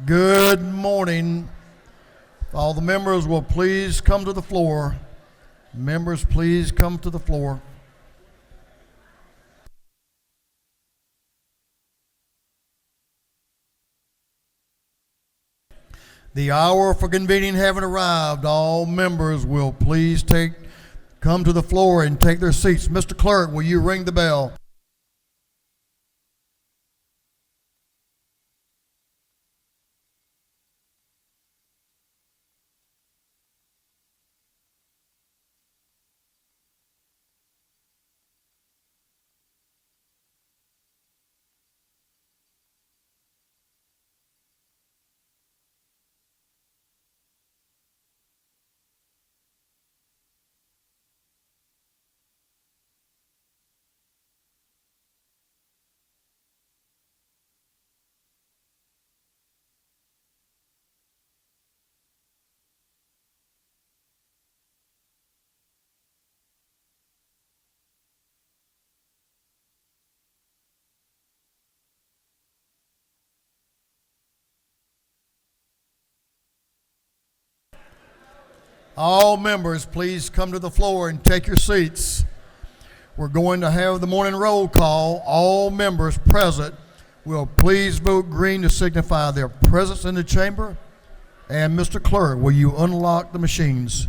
Good morning. All the members will please come to the floor. Members, please come to the floor. The hour for convening having arrived, all members will please come to the floor and take their seats. Mr. Clerk, will you ring the bell? All members, please come to the floor and take your seats. We're going to have the morning roll call. All members present will please vote green to signify their presence in the chamber. And Mr. Clerk, will you unlock the machines?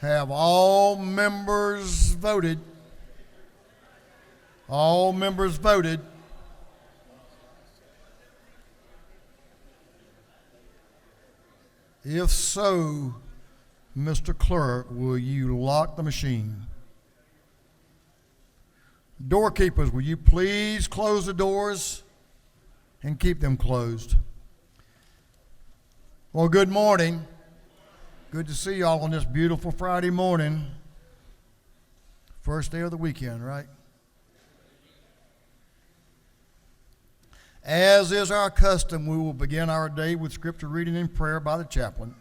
Have all members voted? All members voted. If so, Mr. Clerk, will you lock the machine? Doorkeepers, will you please close the doors and keep them closed? Well, good morning. Good to see y'all on this beautiful Friday morning. First day of the weekend, right? As is our custom, we will begin our day with scripture reading and prayer by the chaplain,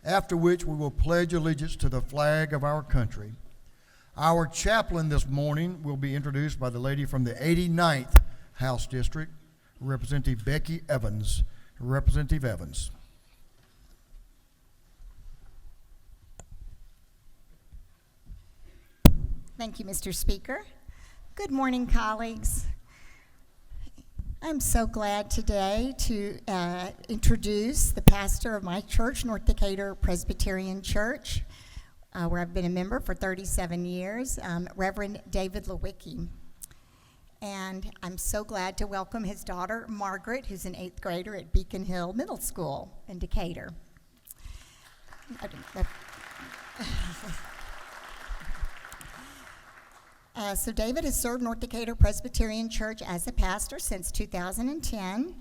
after which we will pledge allegiance to the flag of our country. Our chaplain this morning will be introduced by the lady from the 89th House District, Representative Becky Evans. Representative Evans. Thank you, Mr. Speaker. Good morning, colleagues. I'm so glad today to introduce the pastor of my church, North Decatur Presbyterian Church, where I've been a member for 37 years, Reverend David Lewicki. And I'm so glad to welcome his daughter, Margaret, who's an 8th grader at Beacon Hill Middle School in Decatur. So David has served North Decatur Presbyterian Church as a pastor since 2010.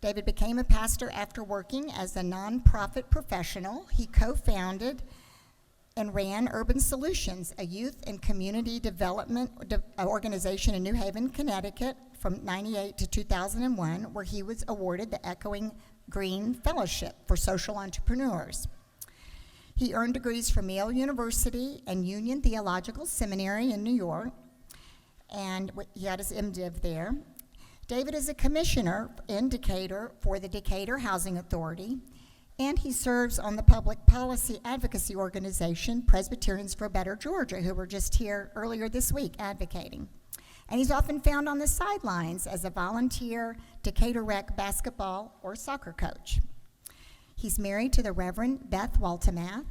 David became a pastor after working as a nonprofit professional. He co-founded and ran Urban Solutions, a youth and community development organization in New Haven, Connecticut from 1998 to 2001, where he was awarded the Echoing Green Fellowship for Social Entrepreneurs. He earned degrees from Yale University and Union Theological Seminary in New York, and he had his MDiv there. David is a commissioner in Decatur for the Decatur Housing Authority, and he serves on the public policy advocacy organization, Presbyterians for Better Georgia, who were just here earlier this week advocating. And he's often found on the sidelines as a volunteer Decatur Rec basketball or soccer coach. He's married to the Reverend Beth Waltemath,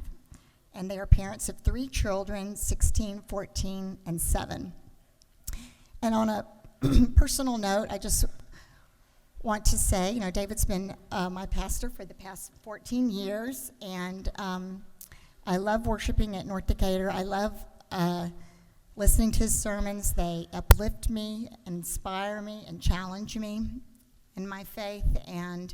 and they are parents of 3 children, 16, 14, and 7. And on a personal note, I just want to say, David's been my pastor for the past 14 years, and I love worshiping at North Decatur. I love listening to his sermons. They uplift me, inspire me, and challenge me in my faith, and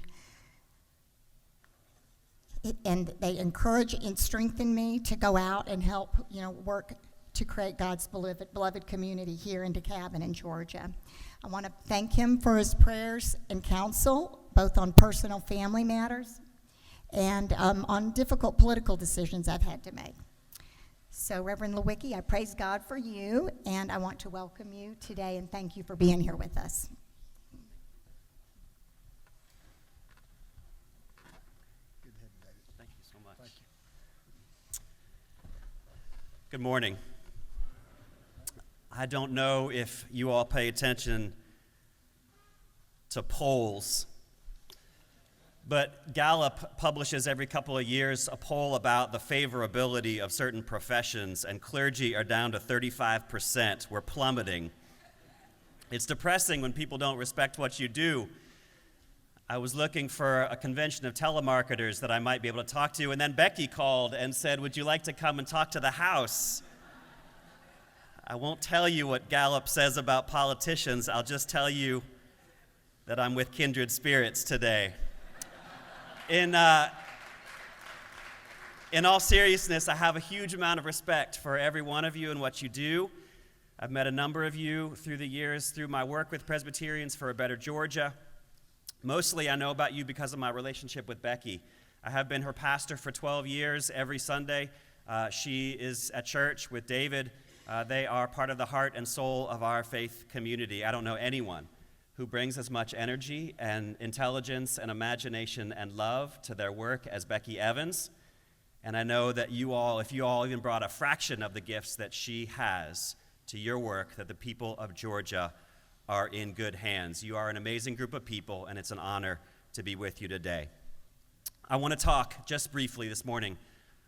and they encourage and strengthen me to go out and help, work to create God's beloved community here in DeKalb and in Georgia. I want to thank him for his prayers and counsel, both on personal family matters and on difficult political decisions I've had to make. So, Reverend Lewicki, I praise God for you, and I want to welcome you today and thank you for being here with us. Thank you so much. Thank you. Good morning. I don't know if you all pay attention to polls, but Gallup publishes every couple of years a poll about the favorability of certain professions, and clergy are down to 35%. We're plummeting. It's depressing when people don't respect what you do. I was looking for a convention of telemarketers that I might be able to talk to, and then Becky called and said, "Would you like to come and talk to the House?" I won't tell you what Gallup says about politicians. I'll just tell you that I'm with kindred spirits today. In all seriousness, I have a huge amount of respect for every one of you and what you do. I've met a number of you through the years through my work with Presbyterians for a Better Georgia. Mostly I know about you because of my relationship with Becky. I have been her pastor for 12 years every Sunday. She is at church with David. They are part of the heart and soul of our faith community. I don't know anyone who brings as much energy and intelligence and imagination and love to their work as Becky Evans. And I know that you all, if you all even brought a fraction of the gifts that she has to your work, that the people of Georgia are in good hands. You are an amazing group of people, and it's an honor to be with you today. I want to talk just briefly this morning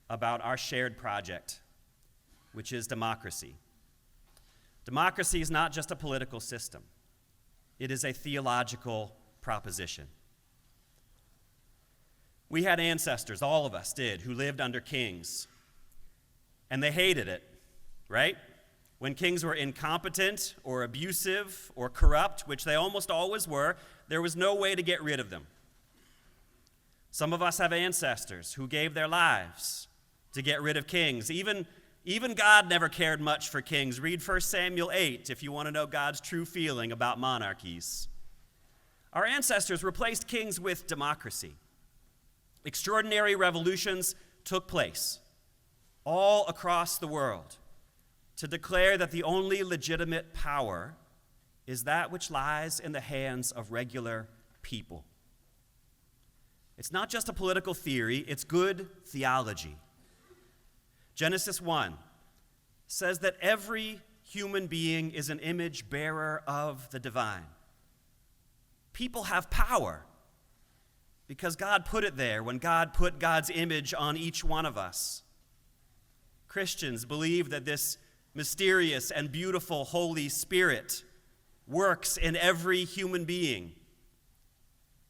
about our shared project, which is democracy. Democracy is not just a political system. It is a theological proposition. We had ancestors, all of us did, who lived under kings, and they hated it, right? When kings were incompetent or abusive or corrupt, which they almost always were, there was no way to get rid of them. Some of us have ancestors who gave their lives to get rid of kings. Even God never cared much for kings. Read 1 Samuel 8 if you want to know God's true feeling about monarchies. Our ancestors replaced kings with democracy. Extraordinary revolutions took place all across the world to declare that the only legitimate power is that which lies in the hands of regular people. It's not just a political theory, it's good theology. Genesis 1 says that every human being is an image bearer of the divine. People have power because God put it there when God put God's image on each one of us. Christians believe that this mysterious and beautiful Holy Spirit works in every human being.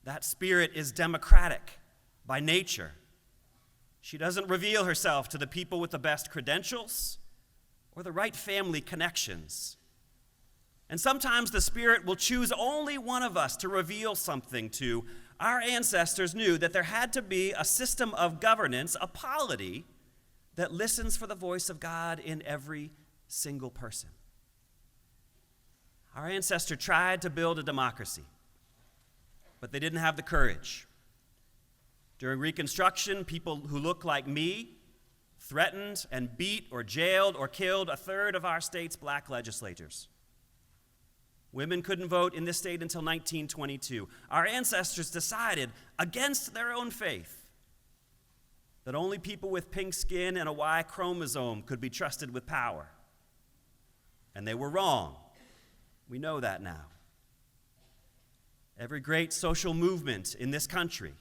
That Spirit is democratic by nature. She doesn't reveal herself to the people with the best credentials or the right family connections. And sometimes the Spirit will choose only one of us to reveal something to. Our ancestors knew that there had to be a system of governance, a polity, that listens for the voice of God in every single person. Our ancestor tried to build a democracy, but they didn't have the courage. During Reconstruction, people who look like me threatened and beat or jailed or killed a third of our state's black legislators. Women couldn't vote in this state until 1922. Our ancestors decided, against their own faith, that only people with pink skin and a Y chromosome could be trusted with power. And they were wrong. We know that now. Every great social movement in this country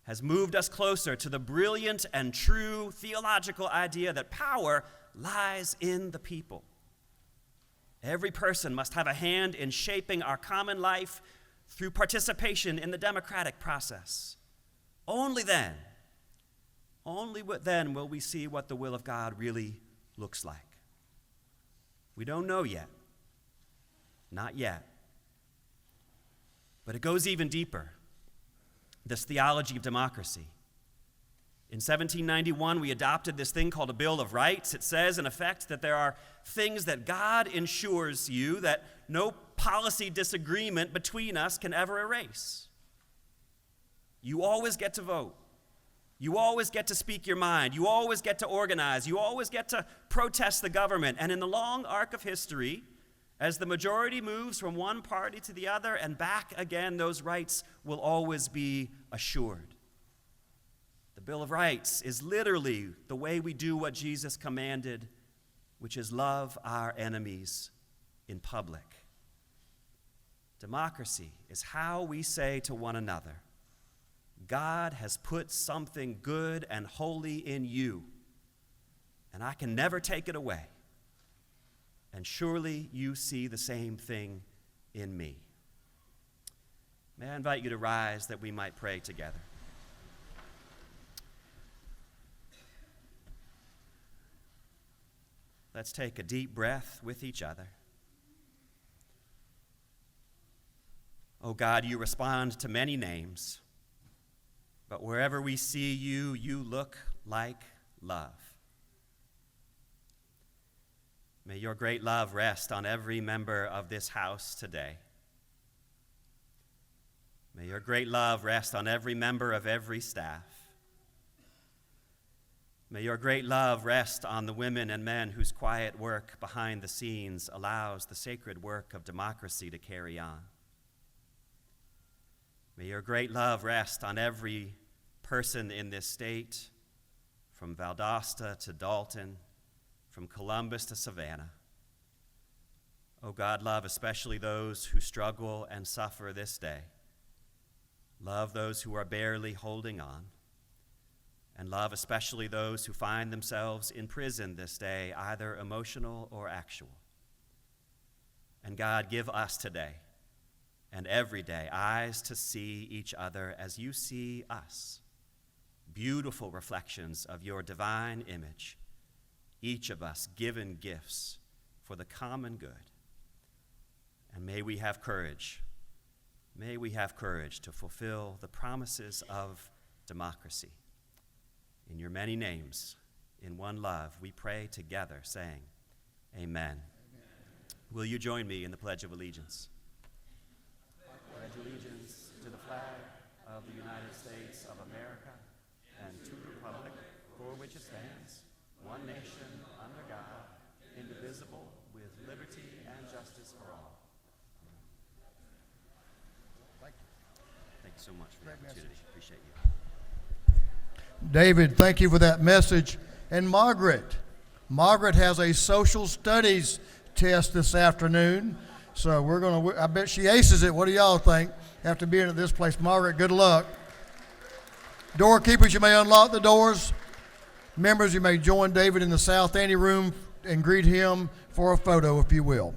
has moved us closer to the brilliant and true theological idea that power lies in the people. Every person must have a hand in shaping our common life through participation in the democratic process. Only then will we see what the will of God really looks like. We don't know yet. Not yet. But it goes even deeper. This theology of democracy In 1791, we adopted this thing called a Bill of Rights. It says, in effect, that there are things that God ensures you that no policy disagreement between us can ever erase. You always get to vote. You always get to speak your mind. You always get to organize. You always get to protest the government. And in the long arc of history, as the majority moves from one party to the other and back again, those rights will always be assured. The Bill of Rights is literally the way we do what Jesus commanded, which is love our enemies in public. Democracy is how we say to one another, God has put something good and holy in you, and I can never take it away. And surely you see the same thing in me. May I invite you to rise that we might pray together. Let's take a deep breath with each other. Oh God, you respond to many names, but wherever we see you, you look like love. May your great love rest on every member of this house today. May your great love rest on every member of every staff. May your great love rest on the women and men whose quiet work behind the scenes allows the sacred work of democracy to carry on. May your great love rest on every person in this state, from Valdosta to Dalton, from Columbus to Savannah. Oh God, love especially those who struggle and suffer this day. Love those who are barely holding on. And love especially those who find themselves in prison this day, either emotional or actual. And God, give us today and every day eyes to see each other as you see us, beautiful reflections of your divine image, each of us given gifts for the common good. And may we have courage to fulfill the promises of democracy. In your many names, in one love, we pray together, saying, Amen. Will you join me in the Pledge of Allegiance? I pledge allegiance to the flag of the United States of America and to the republic for which it stands, one nation, under God, indivisible, with liberty and justice for all. Thank you so much for the opportunity. Appreciate you. David, thank you for that message. And Margaret has a social studies test this afternoon. So I bet she aces it. What do y'all think? After being at this place, Margaret, good luck. Doorkeepers, you may unlock the doors. Members, you may join David in the South Ante room and greet him for a photo, if you will.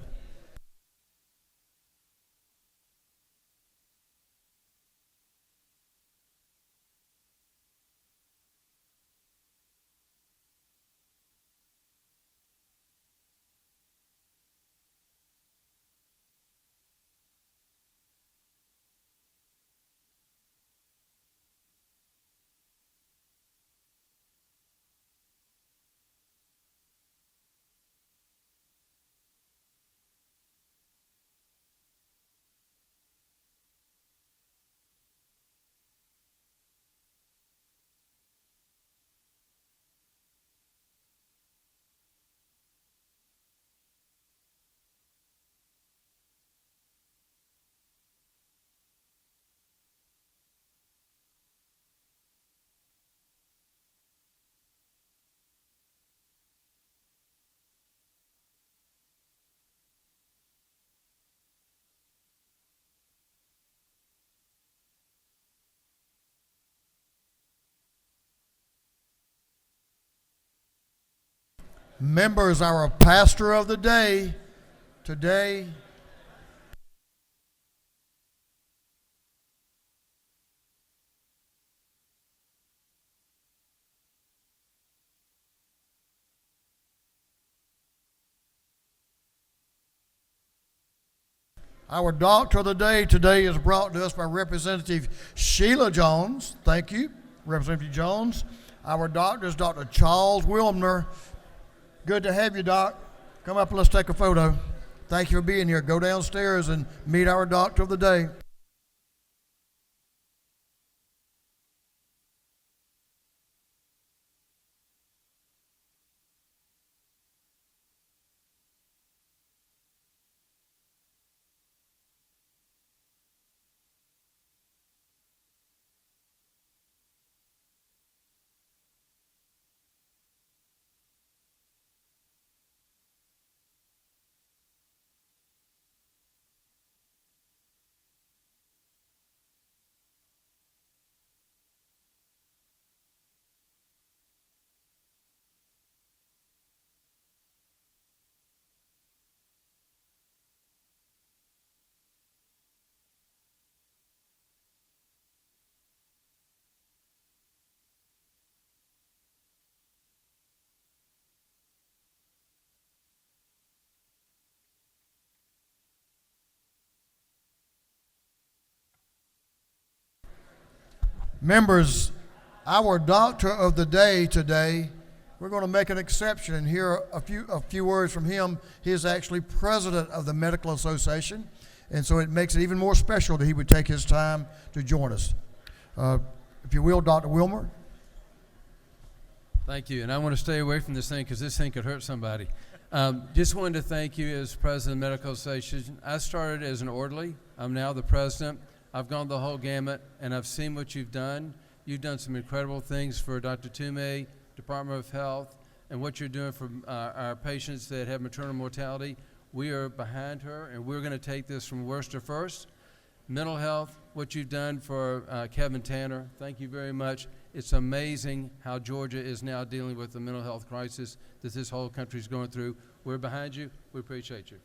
Members, our pastor of the day today. Our doctor of the day today is brought to us by Representative Sheila Jones. Thank you, Representative Jones. Our doctor is Dr. Charles Wilmer. Good to have you, Doc. Come up and let's take a photo. Thank you for being here. Go downstairs and meet our doctor of the day. Members, our doctor of the day today, we're going to make an exception and hear a few words from him. He is actually president of the Medical Association, and so it makes it even more special that he would take his time to join us. If you will, Dr. Wilmer. Thank you, and I want to stay away from this thing because this thing could hurt somebody. Just wanted to thank you as president of the Medical Association. I started as an orderly. I'm now the president. I've gone the whole gamut, and I've seen what you've done. You've done some incredible things for Dr. Toomey, Department of Health, and what you're doing for our patients that have maternal mortality. We are behind her, and we're going to take this from worst to first. Mental health, what you've done for Kevin Tanner, thank you very much. It's amazing how Georgia is now dealing with the mental health crisis that this whole country is going through. We're behind you. We appreciate you.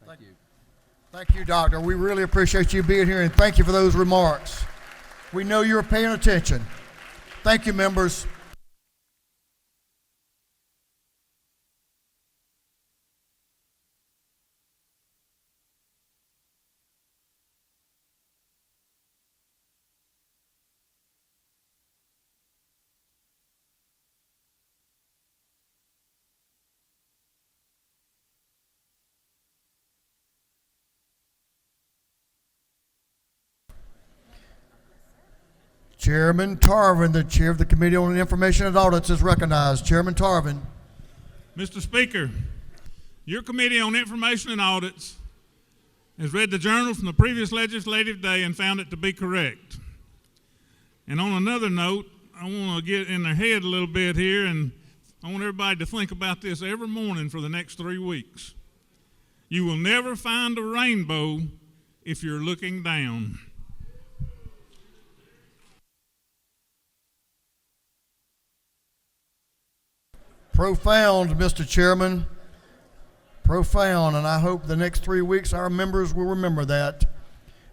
Thank you. Thank you, Doctor. We really appreciate you being here, and thank you for those remarks. We know you're paying attention. Thank you, members. Chairman Tarvin, the chair of the Committee on Information and Audits, is recognized. Chairman Tarvin. Mr. Speaker, your Committee on Information and Audits has read the journal from the previous legislative day and found it to be correct. And on another note, I want to get in their head a little bit here, and I want everybody to think about this every morning for the next 3 weeks. You will never find a rainbow if you're looking down. Profound, Mr. Chairman. Profound, and I hope the next 3 weeks our members will remember that.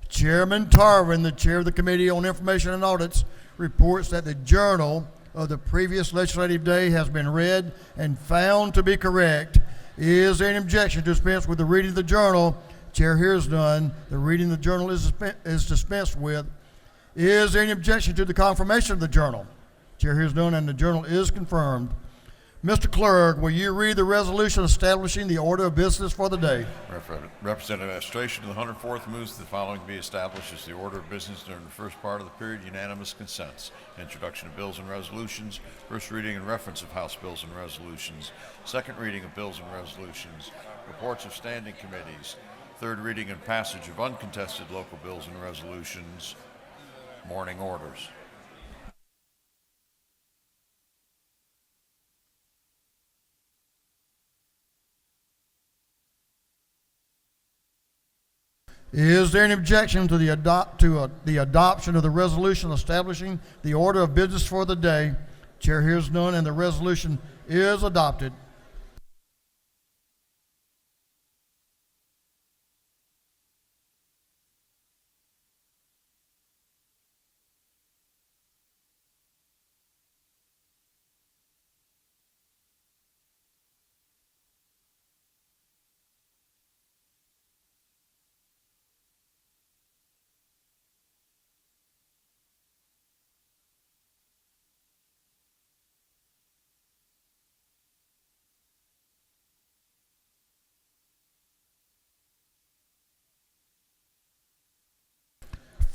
Chairman Tarvin, the chair of the Committee on Information and Audits, reports that the journal of the previous legislative day has been read and found to be correct. Is there any objection to dispense with the reading of the journal? Chair hears none. The reading of the journal is dispensed with. Is there any objection to the confirmation of the journal? Chair hears none, and the journal is confirmed. Mr. Clerk, will you read the resolution establishing the order of business for the day? Representative Administration of the 104th moves that the following be established as the order of business during the first part of the period. Unanimous consents. Introduction of bills and resolutions. First reading and reference of House bills and resolutions. Second reading of bills and resolutions. Reports of standing committees. Third reading and passage of uncontested local bills and resolutions. Morning orders. Is there any objection to the adoption of the resolution establishing the order of business for the day? Chair hears none, and the resolution is adopted.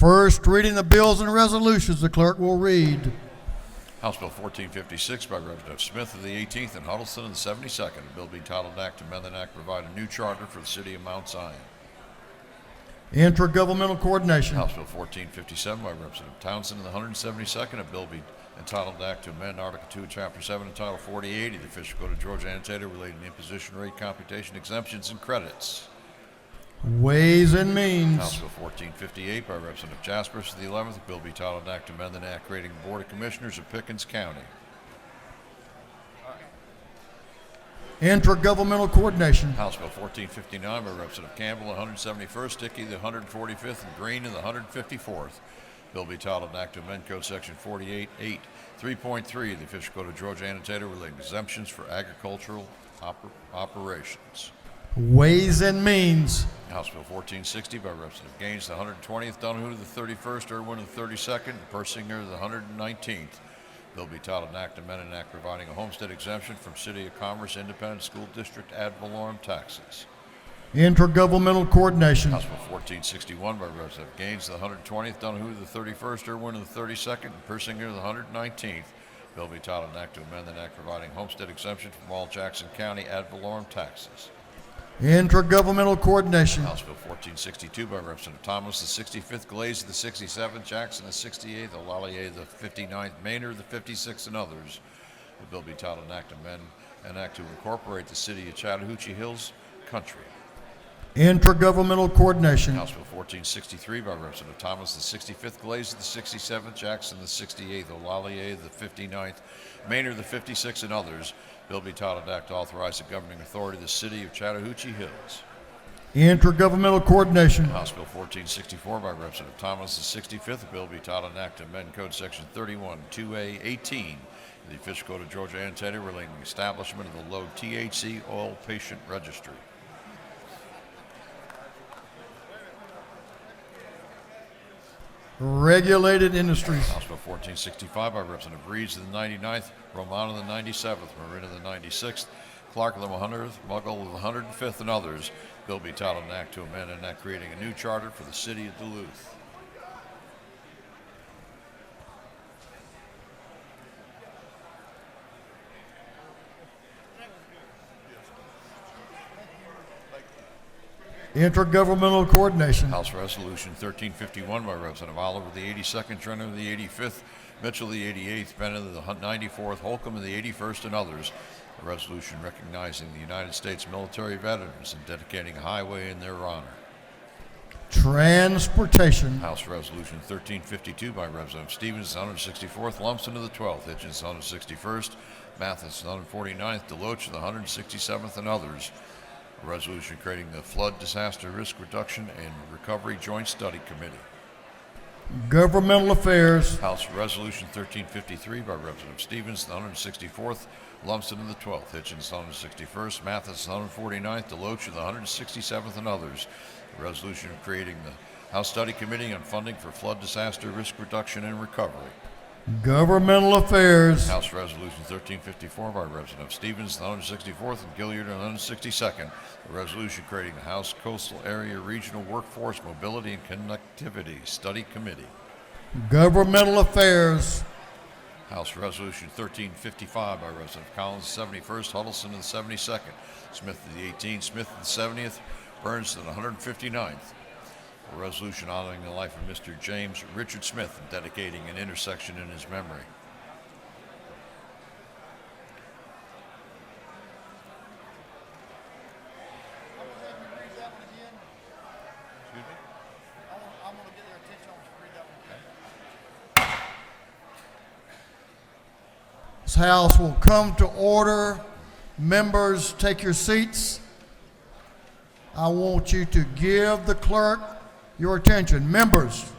First reading of bills and resolutions, the clerk will read. House Bill 1456 by Representative Smith of the 18th and Huddleston of the 72nd. A bill being titled an act to amend the act to provide a new charter for the city of Mount Zion. Intergovernmental coordination. House Bill 1457 by Representative Townsend of the 172nd. A bill be entitled Act to amend Article 2 of Chapter 7 and Title 4080 of the Official Code of Georgia Annotated relating to imposition rate computation exemptions and credits. Ways and Means. House Bill 1458 by Representative Jaspers of the 11th. A bill be titled an act to amend the act creating the Board of Commissioners of Pickens County. Intergovernmental coordination. House Bill 1459 by Representative Campbell, the 171st, Dickey, the 145th, and Green, and the 154th. Bill be titled an act to amend Code Section 48.8, 3.3 of the Official Code of Georgia Annotated relating to exemptions for agricultural operations. Ways and Means. House Bill 1460 by Representative Gaines, the 120th, Donahue, the 31st, Irwin, the 32nd, and Persinger, the 119th. Bill be titled an act to amend an act providing a homestead exemption from City of Commerce Independent School District ad valorem taxes. Intergovernmental coordination. House Bill 1461 by Representative Gaines, the 120th, Donahue, the 31st, Irwin, the 32nd, and Persinger, the 119th. Bill be titled an act to amend an act providing homestead exemption from all Jackson County ad valorem taxes. Intergovernmental coordination. House Bill 1462 by Representative Thomas, the 65th, Glaze, the 67th, Jackson, the 68th, Olalier, the 59th, Maynard, the 56th, and others. The bill be titled an act to amend an act to incorporate the city of Chattahoochee Hills Country. Intergovernmental coordination. House Bill 1463 by Representative Thomas, the 65th, Glaze, the 67th, Jackson, the 68th, Olalier, the 59th, Maynard, the 56th, and others. Bill be titled Act to authorize the governing authority of the city of Chattahoochee Hills. Intergovernmental coordination. House Bill 1464 by Representative Thomas, the 65th. A bill be titled an act to amend Code Section 31, 2A18 of the Official Code of Georgia Annotated relating to the establishment of the low THC oil patient registry. Regulated Industries. House Bill 1465 by Representative Reeves of the 99th, Romano of the 97th, Marin of the 96th, Clark of the 100th, Muggle of the 105th, and others. Bill be titled an act to amend an act creating a new charter for the city of Duluth. Intergovernmental coordination. House Resolution 1351 by Representative Oliver of the 82nd, Trenton of the 85th, Mitchell of the 88th, Bennett of the 94th, Holcomb of the 81st, and others. A resolution recognizing the United States military veterans and dedicating a highway in their honor. Transportation. House Resolution 1352 by Representative Stevens, 164th, Lumsden of the 12th, Hitchens, 161st, Mathis, 149th, Deloach of the 167th, and others. A resolution creating the Flood Disaster Risk Reduction and Recovery Joint Study Committee. Governmental Affairs. House Resolution 1353 by Representative Stevens, the 164th, Lumsden of the 12th, Hitchens, the 161st, Mathis, the 149th, Deloach of the 167th, and others. A resolution creating the House Study Committee on Funding for Flood Disaster Risk Reduction and Recovery. Governmental Affairs. House Resolution 1354 by Representative Stevens, the 164th, and Gilliard, the 162nd. A resolution creating the House Coastal Area Regional Workforce Mobility and Connectivity Study Committee. Governmental Affairs. House Resolution 1355 by Representative Collins, the 71st, Huddleston of the 72nd, Smith of the 18th, Smith of the 70th, Burns of the 159th. A resolution honoring the life of Mr. James Richard Smith and dedicating an intersection in his memory. This House will come to order. Members, take your seats. I want you to give the clerk your attention. Members.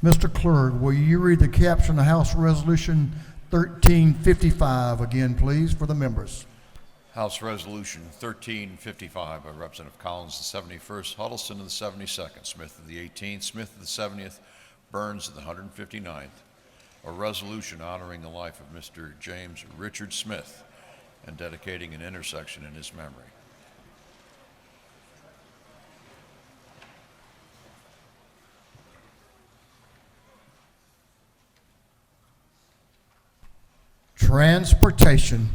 Mr. Clerk, will you read the caption of House Resolution 1355 again, please, for the members? House Resolution 1355 by Representative Collins, the 71st, Huddleston of the 72nd, Smith of the 18th, Smith of the 70th, Burns of the 159th. A resolution honoring the life of Mr. James Richard Smith and dedicating an intersection in his memory. Transportation.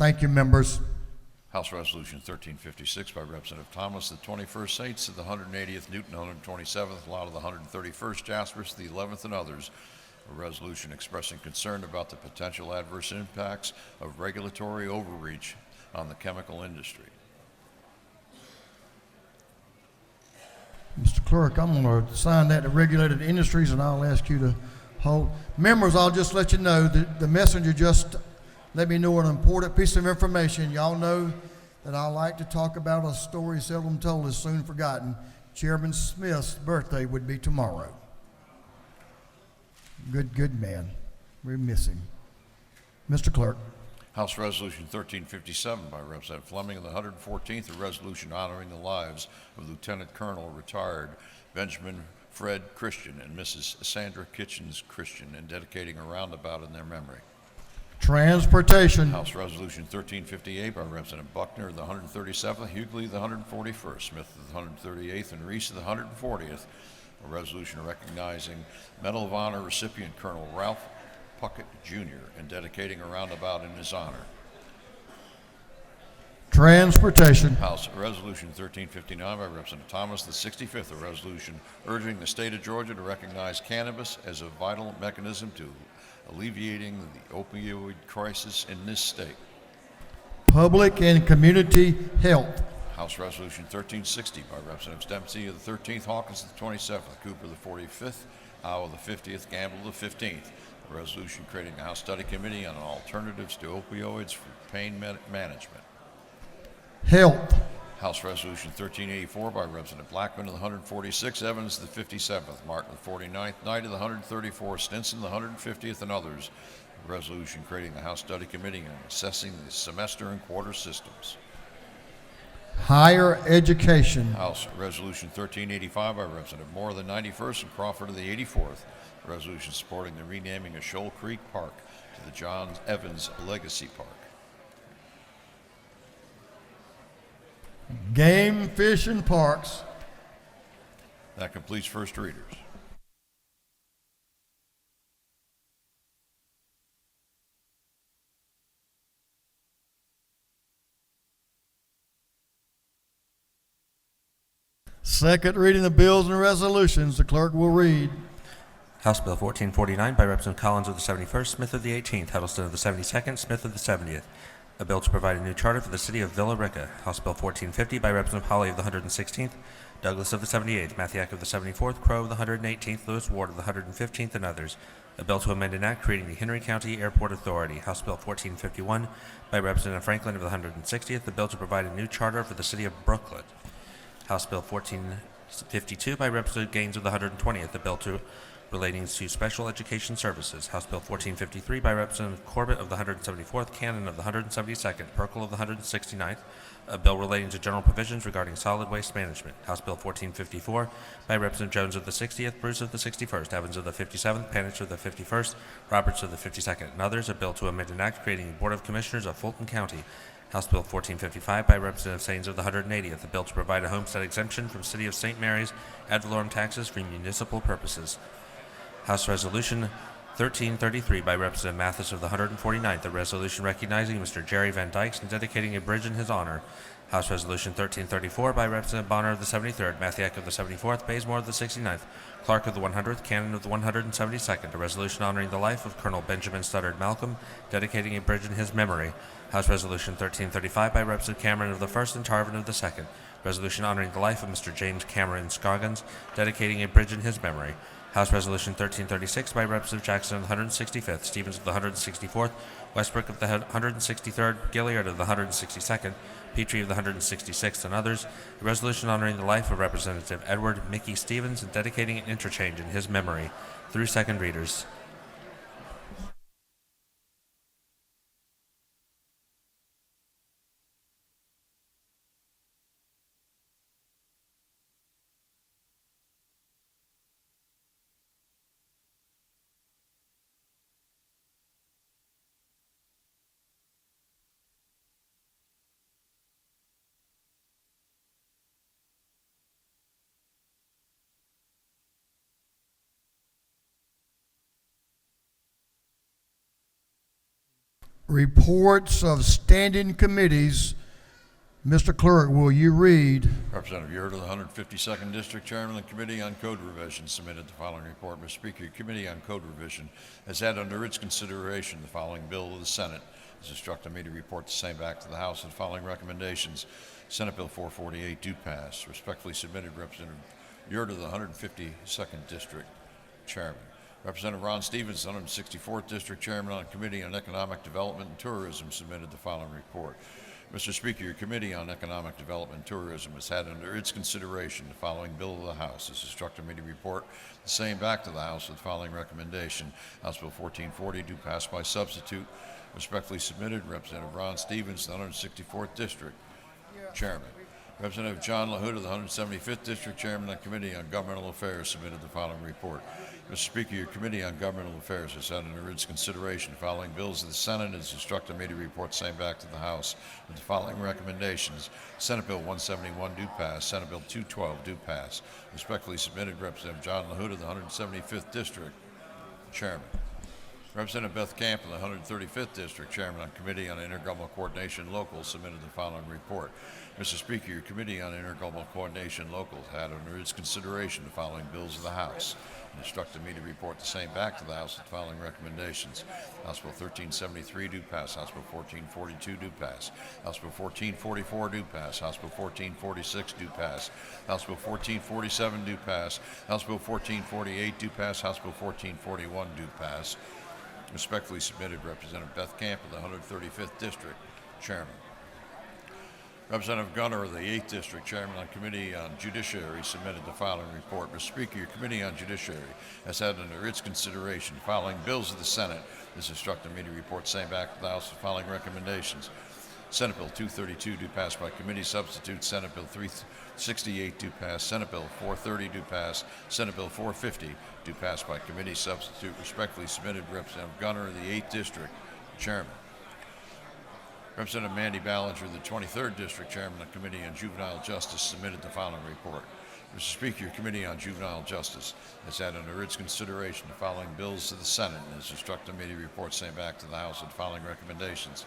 Thank you, members. House Resolution 1356 by Representative Thomas, the 21st Saints of the 180th, Newton, 127th, Lot of the 131st, Jaspers, the 11th, and others. A resolution expressing concern about the potential adverse impacts of regulatory overreach on the chemical industry. Mr. Clerk, I'm going to assign that to regulated industries, and I'll ask you to hold. Members, I'll just let you know that the messenger just let me know an important piece of information. Y'all know that I like to talk about a story seldom told is soon forgotten. Chairman Smith's birthday would be tomorrow. Good man. We miss him. Mr. Clerk. House Resolution 1357 by Representative Fleming of the 114th, a resolution honoring the lives of Lieutenant Colonel retired Benjamin Fred Christian and Mrs. Sandra Kitchens Christian and dedicating a roundabout in their memory. Transportation. House Resolution 1358 by Representative Buckner of the 137th, Hughley of the 141st, Smith of the 138th, and Reese of the 140th. A resolution recognizing Medal of Honor recipient Colonel Ralph Puckett Jr. and dedicating a roundabout in his honor. Transportation. House Resolution 1359 by Representative Thomas, the 65th, a resolution urging the state of Georgia to recognize cannabis as a vital mechanism to alleviating the opioid crisis in this state. Public and community health. House Resolution 1360 by Representatives Dempsey of the 13th, Hawkins of the 27th, Cooper of the 45th, Howe of the 50th, Gamble of the 15th. A resolution creating a House Study Committee on alternatives to opioids for pain management. Health. House Resolution 1384 by Representative Blackman of the 146th, Evans of the 57th, Martin of the 49th, Knight of the 134th, Stinson of the 150th, and others. A resolution creating a House Study Committee on assessing the semester and quarter systems. Higher education. House Resolution 1385 by Representative Moore of the 91st and Crawford of the 84th. A resolution supporting the renaming of Shoal Creek Park to the John Evans Legacy Park. Game, fish, and parks. That completes first readers. Second reading of bills and resolutions. The clerk will read. House Bill 1449 by Representative Collins of the 71st, Smith of the 18th, Huddleston of the 72nd, Smith of the 70th. A bill to provide a new charter for the city of Villa Rica. House Bill 1450 by Representative Holly of the 116th, Douglas of the 78th, Mathiak of the 74th, Crow of the 118th, Lewis Ward of the 115th, and others. A bill to amend an act creating the Henry County Airport Authority. House Bill 1451 by Representative Franklin of the 160th. A bill to provide a new charter for the city of Brooklyn. House Bill 1452 by Representative Gaines of the 120th. A bill relating to special education services. House Bill 1453 by Representative Corbett of the 174th, Cannon of the 172nd, Perkle of the 169th. A bill relating to general provisions regarding solid waste management. House Bill 1454 by Representative Jones of the 60th, Bruce of the 61st, Evans of the 57th, Panitch of the 51st, Roberts of the 52nd, and others. A bill to amend an act creating a Board of Commissioners of Fulton County. House Bill 1455 by Representative Saines of the 180th. A bill to provide a homestead exemption from City of St. Mary's ad valorem taxes for municipal purposes. House Resolution 1333 by Representative Mathis of the 149th, a resolution recognizing Mr. Jerry Van Dykes and dedicating a bridge in his honor. House Resolution 1334 by Representative Bonner of the 73rd, Mathiak of the 74th, Bazemore of the 69th, Clark of the 100th, Cannon of the 172nd, a resolution honoring the life of Colonel Benjamin Studdard Malcolm, dedicating a bridge in his memory. House Resolution 1335 by Representative Cameron of the 1st and Tarvin of the 2nd, resolution honoring the life of Mr. James Cameron Scoggins, dedicating a bridge in his memory. House Resolution 1336 by Representative Jackson of the 165th, Stevens of the 164th, Westbrook of the 163rd, Gilliard of the 162nd, Petrie of the 166th, and others, a resolution honoring the life of Representative Edward Mickey Stevens and dedicating an interchange in his memory. Through second readers. Reports of standing committees. Mr. Clerk, will you read? Representative Yurda, the 152nd District Chairman of the Committee on Code Revision, submitted the following report. Mr. Speaker, your Committee on Code Revision has had under its consideration the following bill of the Senate. Has instructed me to report the same back to the House with the following recommendations. Senate Bill 448 do pass. Respectfully submitted, Representative Yurda, the 152nd District Chairman. Representative Ron Stevens, the 164th District Chairman on Committee on Economic Development and Tourism, submitted the following report. Mr. Speaker, your Committee on Economic Development and Tourism has had under its consideration the following bill of the House. Has instructed me to report the same back to the House with the following recommendation. House Bill 1440 do pass by substitute. Respectfully submitted, Representative Ron Stevens, the 164th District Chairman. Representative John LaHood of the 175th District Chairman of the Committee on Governmental Affairs submitted the following report. Mr. Speaker, your Committee on Governmental Affairs has had under its consideration the following bills of the Senate and has instructed me to report the same back to the House with the following recommendations. Senate Bill 171 do pass. Senate Bill 212 do pass. Respectfully submitted, Representative John LaHood of the 175th District Chairman. Representative Beth Camp of the 135th District Chairman on Committee on Intergovernmental Coordination Local submitted the following report. Mr. Speaker, your Committee on Intergovernmental Coordination Local had under its consideration the following bills of the House and instructed me to report the same back to the House with the following recommendations. House Bill 1373 do pass. House Bill 1442 do pass. House Bill 1444 do pass. House Bill 1446 do pass. House Bill 1447 do pass. House Bill 1448 do pass. House Bill 1441 do pass. Respectfully submitted, Representative Beth Camp of the 135th District Chairman. Representative Gunner of the 8th District Chairman on Committee on Judiciary submitted the following report. Mr. Speaker, your Committee on Judiciary has had under its consideration the following bills of the Senate. This instructed me to report the same back to the House with the following recommendations. Senate Bill 232 do pass by committee substitute. Senate Bill 368 do pass. Senate Bill 430 do pass. Senate Bill 450 do pass by committee substitute. Respectfully submitted, Representative Gunner of the 8th District Chairman. Representative Mandy Ballinger, the 23rd District Chairman of the Committee on Juvenile Justice, submitted the following report. Mr. Speaker, your Committee on Juvenile Justice has had under its consideration the following bills to the Senate and has instructed me to report the same back to the House with the following recommendations.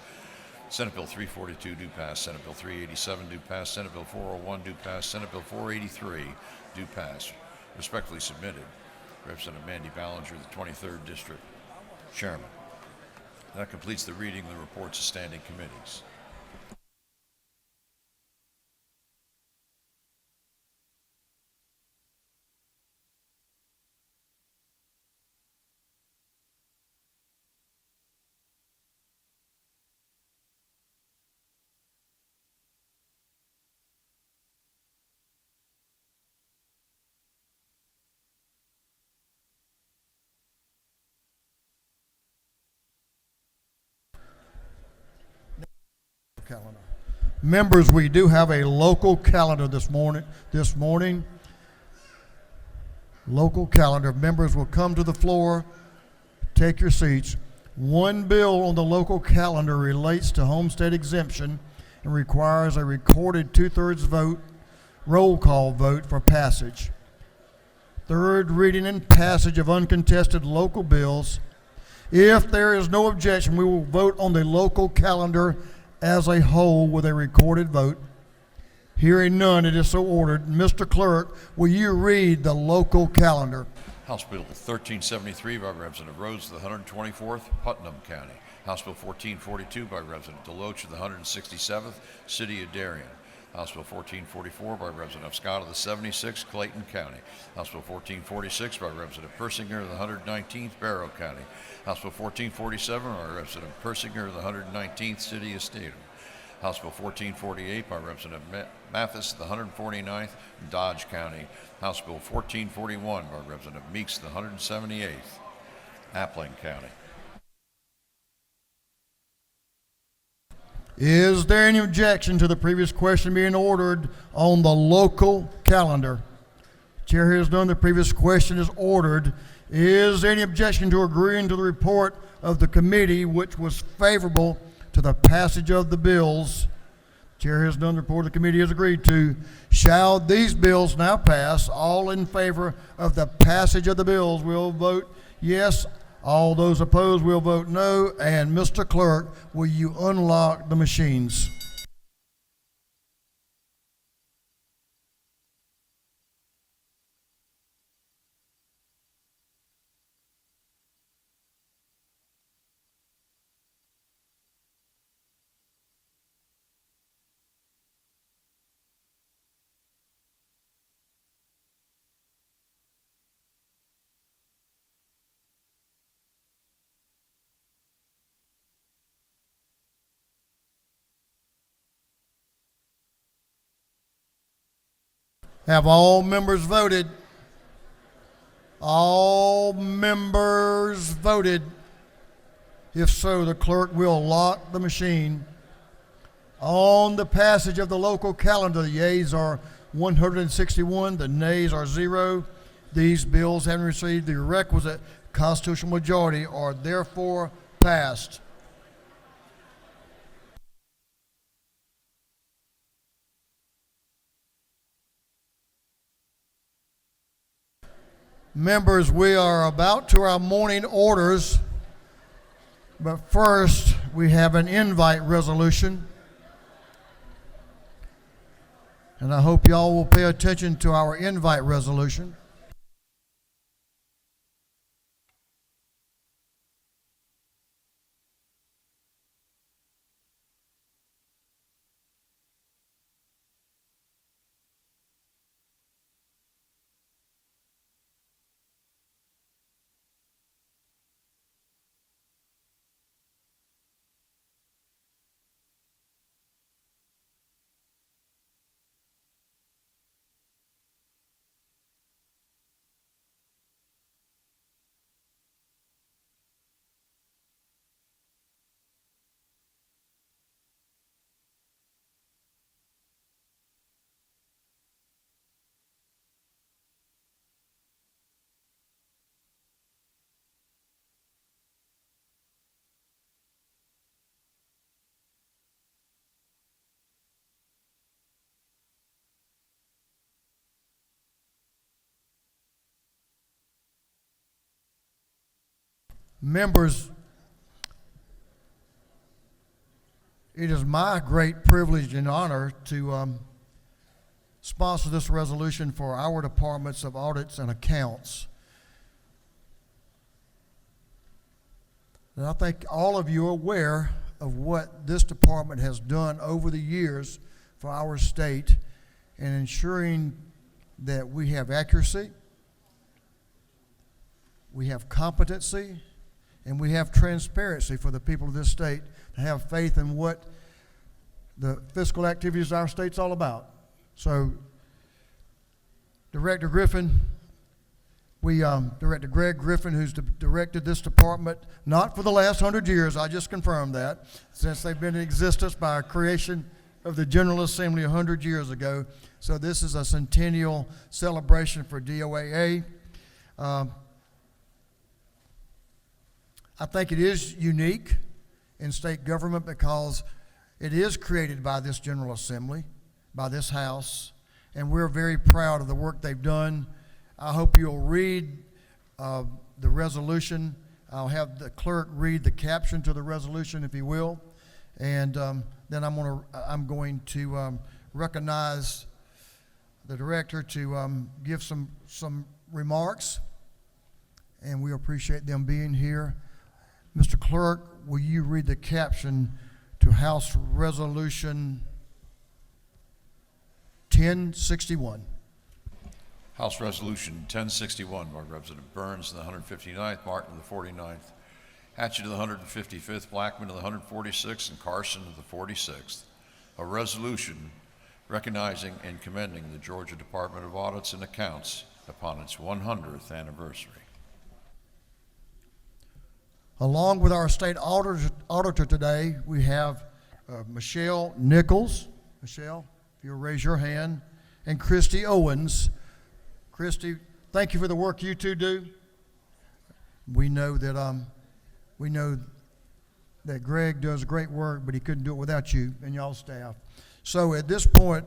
Senate Bill 342 do pass. Senate Bill 387 do pass. Senate Bill 401 do pass. Senate Bill 483 do pass. Respectfully submitted, Representative Mandy Ballinger, the 23rd District Chairman. That completes the reading of the reports of standing committees. Calendar. Members, we do have a local calendar this morning. Local calendar. Members will come to the floor, take your seats. One bill on the local calendar relates to homestead exemption and requires a recorded 2/3 vote, roll call vote for passage. Third reading and passage of uncontested local bills. If there is no objection, we will vote on the local calendar as a whole with a recorded vote. Hearing none, it is so ordered. Mr. Clerk, will you read the local calendar? House Bill 1373 by Representative Rhodes of the 124th, Putnam County. House Bill 1442 by Representative Deloach of the 167th, City of Darien. House Bill 1444 by Representative Scott of the 76th, Clayton County. House Bill 1446 by Representative Persinger of the 119th, Barrow County. House Bill 1447 by Representative Persinger of the 119th, City of Statham. House Bill 1448 by Representative Mathis of the 149th, Dodge County. House Bill 1441 by Representative Meeks of the 178th, Appling County. Is there any objection to the previous question being ordered on the local calendar? Chair hears none. The previous question is ordered. Is there any objection to agreeing to the report of the committee, which was favorable to the passage of the bills? Chair hears none. The report of the committee is agreed to. Shall these bills now pass? All in favor of the passage of the bills will vote yes. All those opposed will vote no. And Mr. Clerk, will you unlock the machines? Have all members voted? All members voted. If so, the clerk will lock the machine. On the passage of the local calendar, the yeas are 161, the nays are 0. These bills, having received the requisite constitutional majority, are therefore passed. Members, we are about to our morning orders, but first we have an invite resolution. And I hope y'all will pay attention to our invite resolution. Members, it is my great privilege and honor to sponsor this resolution for our departments of audits and accounts. And I think all of you are aware of what this department has done over the years for our state in ensuring that we have accuracy, we have competency, and we have transparency for the people of this state to have faith in what the fiscal activities of our state's all about. So, Director Griffin, Director Greg Griffin, who's directed this department, not for the last 100 years, I just confirmed that, since they've been in existence by our creation of the General Assembly 100 years ago. So this is a centennial celebration for DOAA. I think it is unique in state government because it is created by this General Assembly, by this House, and we're very proud of the work they've done. I hope you'll read the resolution. I'll have the clerk read the caption to the resolution, if he will, and then I'm going to recognize the director to give some remarks, and we appreciate them being here. Mr. Clerk, will you read the caption to House Resolution 1061? House Resolution 1061 by Representative Burns in the 159th, Martin in the 49th, Hatchett of the 155th, Blackman of the 146th, and Carson of the 46th. A resolution recognizing and commending the Georgia Department of Audits and Accounts upon its 100th anniversary. Along with our state auditor today, we have Michelle Nichols. Michelle, if you'll raise your hand, and Christy Owens. Christy, thank you for the work you two do. We know that Greg does great work, but he couldn't do it without you and y'all's staff. So at this point,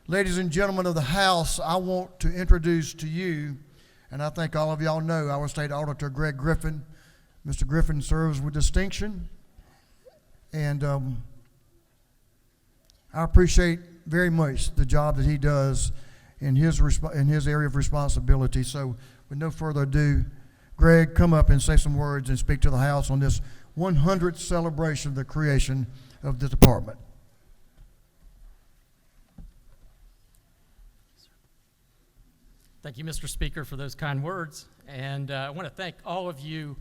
ladies and gentlemen of the House, I want to introduce to you, and I think all of y'all know, our state auditor, Greg Griffin. Mr. Griffin serves with distinction, and I appreciate very much the job that he does in his area of responsibility. So with no further ado, Greg, come up and say some words and speak to the House on this 100th celebration of the creation of the department. Thank you, Mr. Speaker, for those kind words. And I want to thank all of you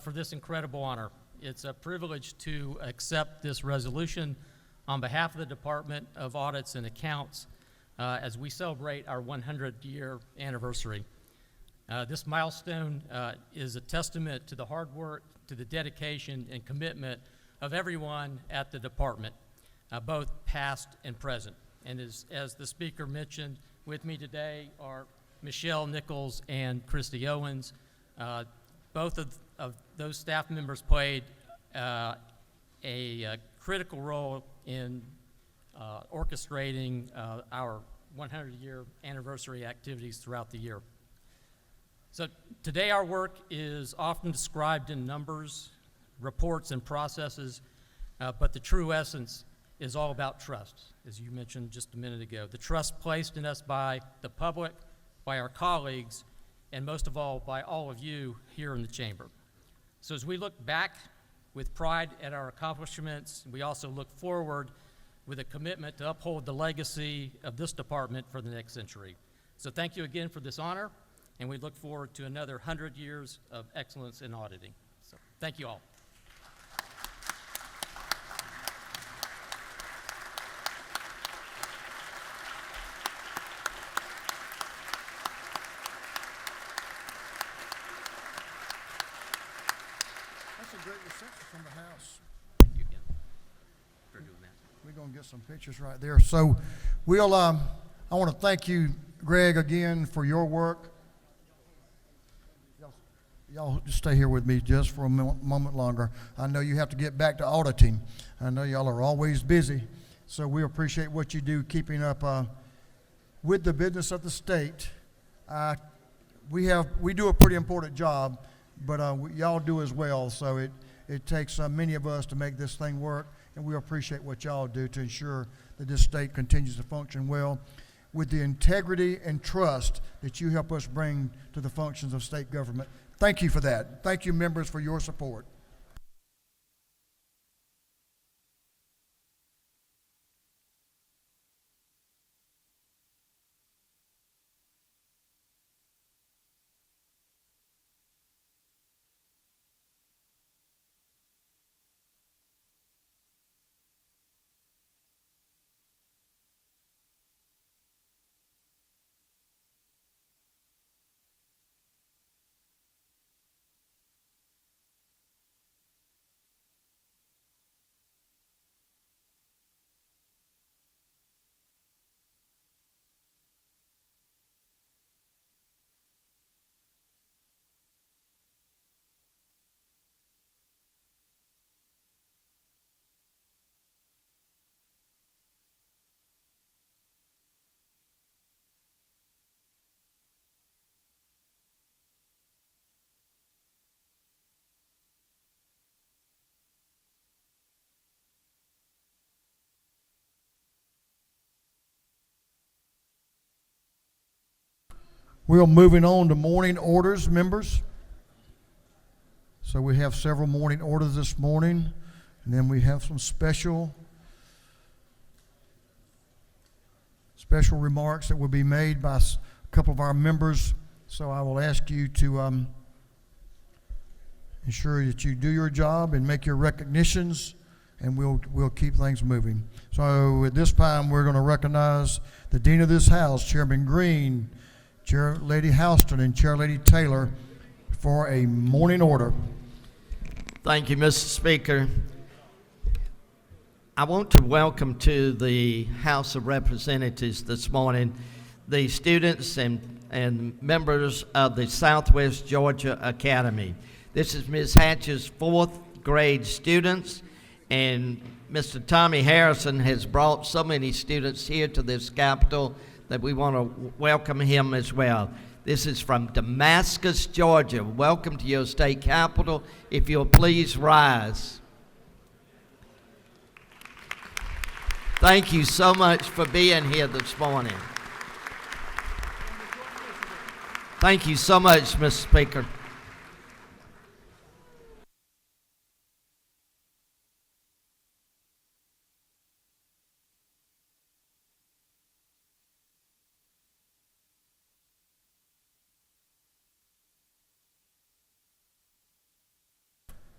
for this incredible honor. It's a privilege to accept this resolution on behalf of the Department of Audits and Accounts as we celebrate our 100-year anniversary. This milestone is a testament to the hard work, to the dedication and commitment of everyone at the department, both past and present. And as the Speaker mentioned, with me today are Michelle Nichols and Christy Owens. Both of those staff members played a critical role in orchestrating our 100-year anniversary activities throughout the year. So today our work is often described in numbers, reports, and processes, but the true essence is all about trust, as you mentioned just a minute ago. The trust placed in us by the public, by our colleagues, and most of all, by all of you here in the chamber. So as we look back with pride at our accomplishments, we also look forward with a commitment to uphold the legacy of this department for the next century. So thank you again for this honor, and we look forward to another 100 years of excellence in auditing. So thank you all. That's a great reception from the House. Thank you again for doing that. We're going to get some pictures right there. So we'll, I want to thank you, Greg, again for your work. Y'all just stay here with me just for a moment longer. I know you have to get back to auditing. I know y'all are always busy. So we appreciate what you do keeping up with the business of the state. We do a pretty important job, but y'all do as well. So it takes many of us to make this thing work, and we appreciate what y'all do to ensure that this state continues to function well with the integrity and trust that you help us bring to the functions of state government. Thank you for that. Thank you, members, for your support. We're moving on to morning orders, members. So we have several morning orders this morning, and then we have some special remarks that will be made by a couple of our members. So I will ask you to ensure that you do your job and make your recognitions, and we'll keep things moving. So at this time, we're going to recognize the Dean of this House, Chairman Green, Chair Lady Houston, and Chair Lady Taylor for a morning order. Thank you, Mr. Speaker. I want to welcome to the House of Representatives this morning the students and members of the Southwest Georgia Academy. This is Ms. Hatch's 4th grade students, and Mr. Tommy Harrison has brought so many students here to this Capitol that we want to welcome him as well. This is from Damascus, Georgia. Welcome to your state capital. If you'll please rise. Thank you so much for being here this morning. Thank you so much, Mr. Speaker.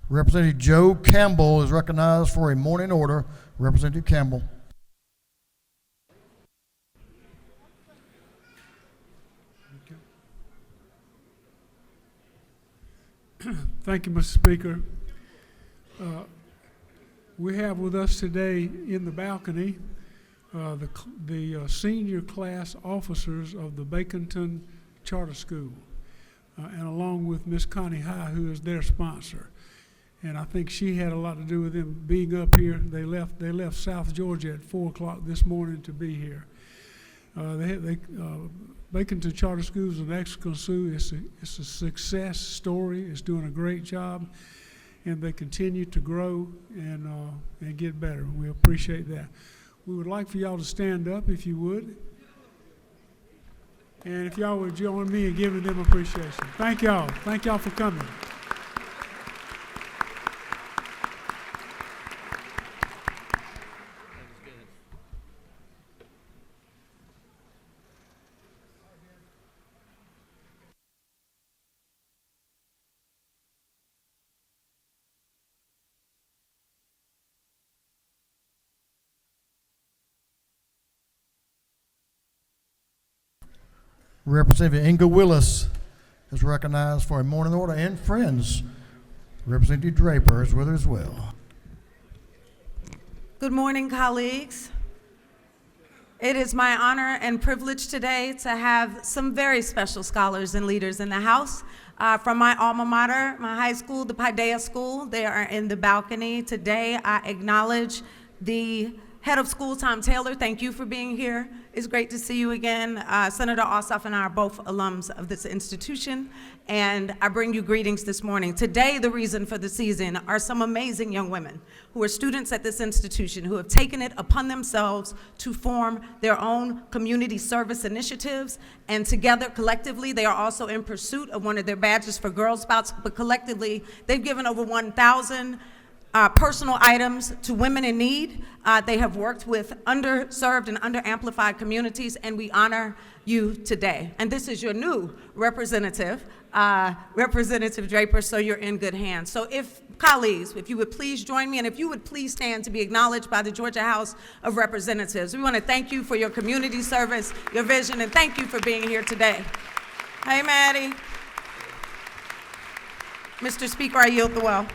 Representative Joe Campbell is recognized for a morning order. Representative Campbell. Thank you, Mr. Speaker. We have with us today in the balcony the senior class officers of the Baconton Charter School, and along with Miss Connie High, who is their sponsor. And I think she had a lot to do with them being up here. They left South Georgia at 4 o'clock this morning to be here. Baconton Charter School is an excellent school. It's a success story. It's doing a great job, and they continue to grow and get better. We appreciate that. We would like for y'all to stand up if you would, and if y'all would join me in giving them appreciation. Thank y'all. Thank y'all for coming. Representative Inga Willis is recognized for a morning order, and friends. Representative Draper is with her as well. Good morning, colleagues. It is my honor and privilege today to have some very special scholars and leaders in the House. From my alma mater, my high school, the Paideia School, they are in the balcony. Today, I acknowledge the head of school, Tom Taylor. Thank you for being here. It's great to see you again. Senator Ossoff and I are both alums of this institution, and I bring you greetings this morning. Today, the reason for the season are some amazing young women who are students at this institution who have taken it upon themselves to form their own community service initiatives, and together, collectively, they are also in pursuit of one of their badges for Girl Scouts, but collectively, they've given over 1,000 personal items to women in need. They have worked with underserved and underamplified communities, and we honor you today. And this is your new representative, Representative Draper, so you're in good hands. So colleagues, if you would please join me, and if you would please stand to be acknowledged by the Georgia House of Representatives. We want to thank you for your community service, your vision, and thank you for being here today. Hey, Maddie. Mr. Speaker, I yield the well.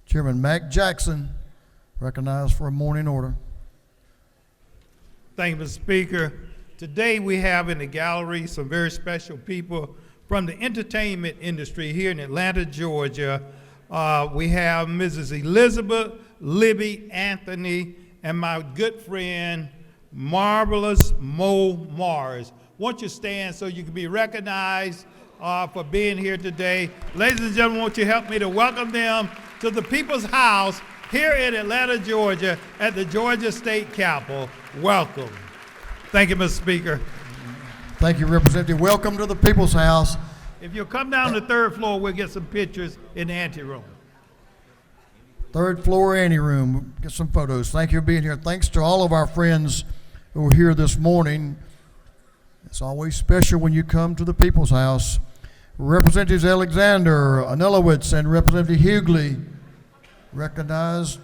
Chairman Mac Jackson, recognized for a morning order. Thank you, Mr. Speaker. Today we have in the gallery some very special people from the entertainment industry here in Atlanta, Georgia. We have Mrs. Elizabeth Libby Anthony and my good friend, Marvelous Mo Mars. Won't you stand so you can be recognized for being here today? Ladies and gentlemen, won't you help me to welcome them to the People's House here in Atlanta, Georgia, at the Georgia State Capitol. Welcome. Thank you, Mr. Speaker. Thank you, Representative. Welcome to the People's House. If you'll come down to the third floor, we'll get some pictures in the anteroom. Third floor anteroom. Get some photos. Thank you for being here. Thanks to all of our friends who are here this morning. It's always special when you come to the People's House. Representatives Alexander, Anelowitz, and Representative Hughley recognized.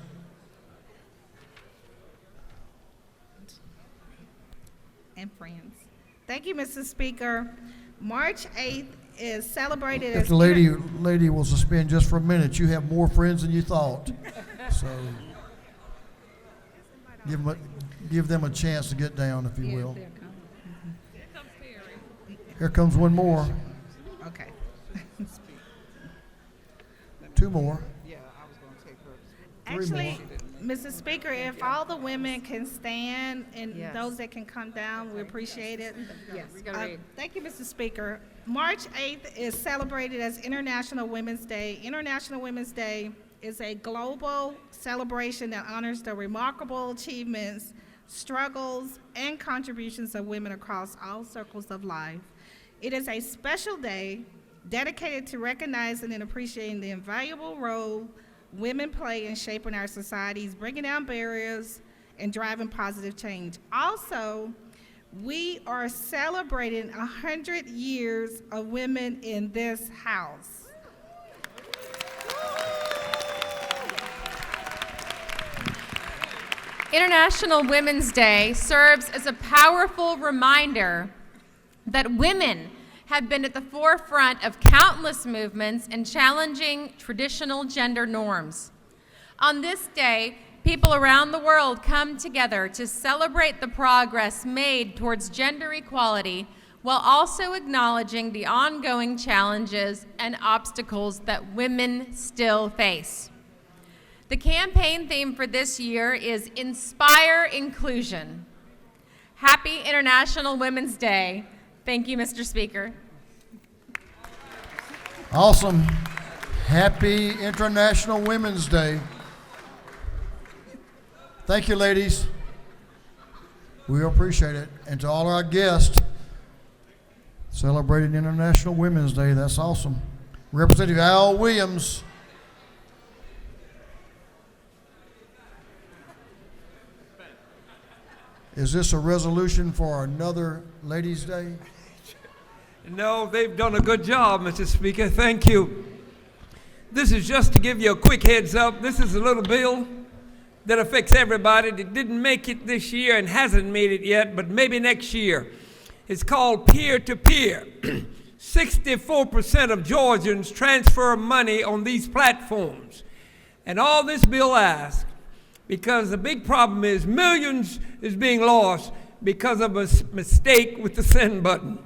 And friends. Thank you, Mr. Speaker. March 8th is celebrated If as... the lady will suspend just for a minute, you have more friends than you thought. So give them a chance to get down, if you will. Here comes one more. Okay. Two more. Actually, Mrs. Speaker, if all the women can stand and those that can come down, we appreciate it. Yes. Thank you, Mr. Speaker. March 8th is celebrated as International Women's Day. International Women's Day is a global celebration that honors the remarkable achievements, struggles, and contributions of women across all circles of life. It is a special day dedicated to recognizing and appreciating the invaluable role women play in shaping our societies, bringing down barriers, and driving positive change. Also, we are celebrating 100 years of women in this house. International Women's Day serves as a powerful reminder that women have been at the forefront of countless movements and challenging traditional gender norms. On this day, people around the world come together to celebrate the progress made towards gender equality while also acknowledging the ongoing challenges and obstacles that women still face. The campaign theme for this year is Inspire Inclusion. Happy International Women's Day. Thank you, Mr. Speaker. Awesome. Happy International Women's Day. Thank you, ladies. We appreciate it. And to all our guests, celebrating International Women's Day. That's awesome. Representative Al Williams. Is this a resolution for another Ladies' Day? No, they've done a good job, Mr. Speaker. Thank you. This is just to give you a quick heads up. This is a little bill that affects everybody that didn't make it this year and hasn't made it yet, but maybe next year. It's called peer-to-peer. 64% of Georgians transfer money on these platforms. And all this bill asks, because the big problem is millions is being lost because of a mistake with the send button.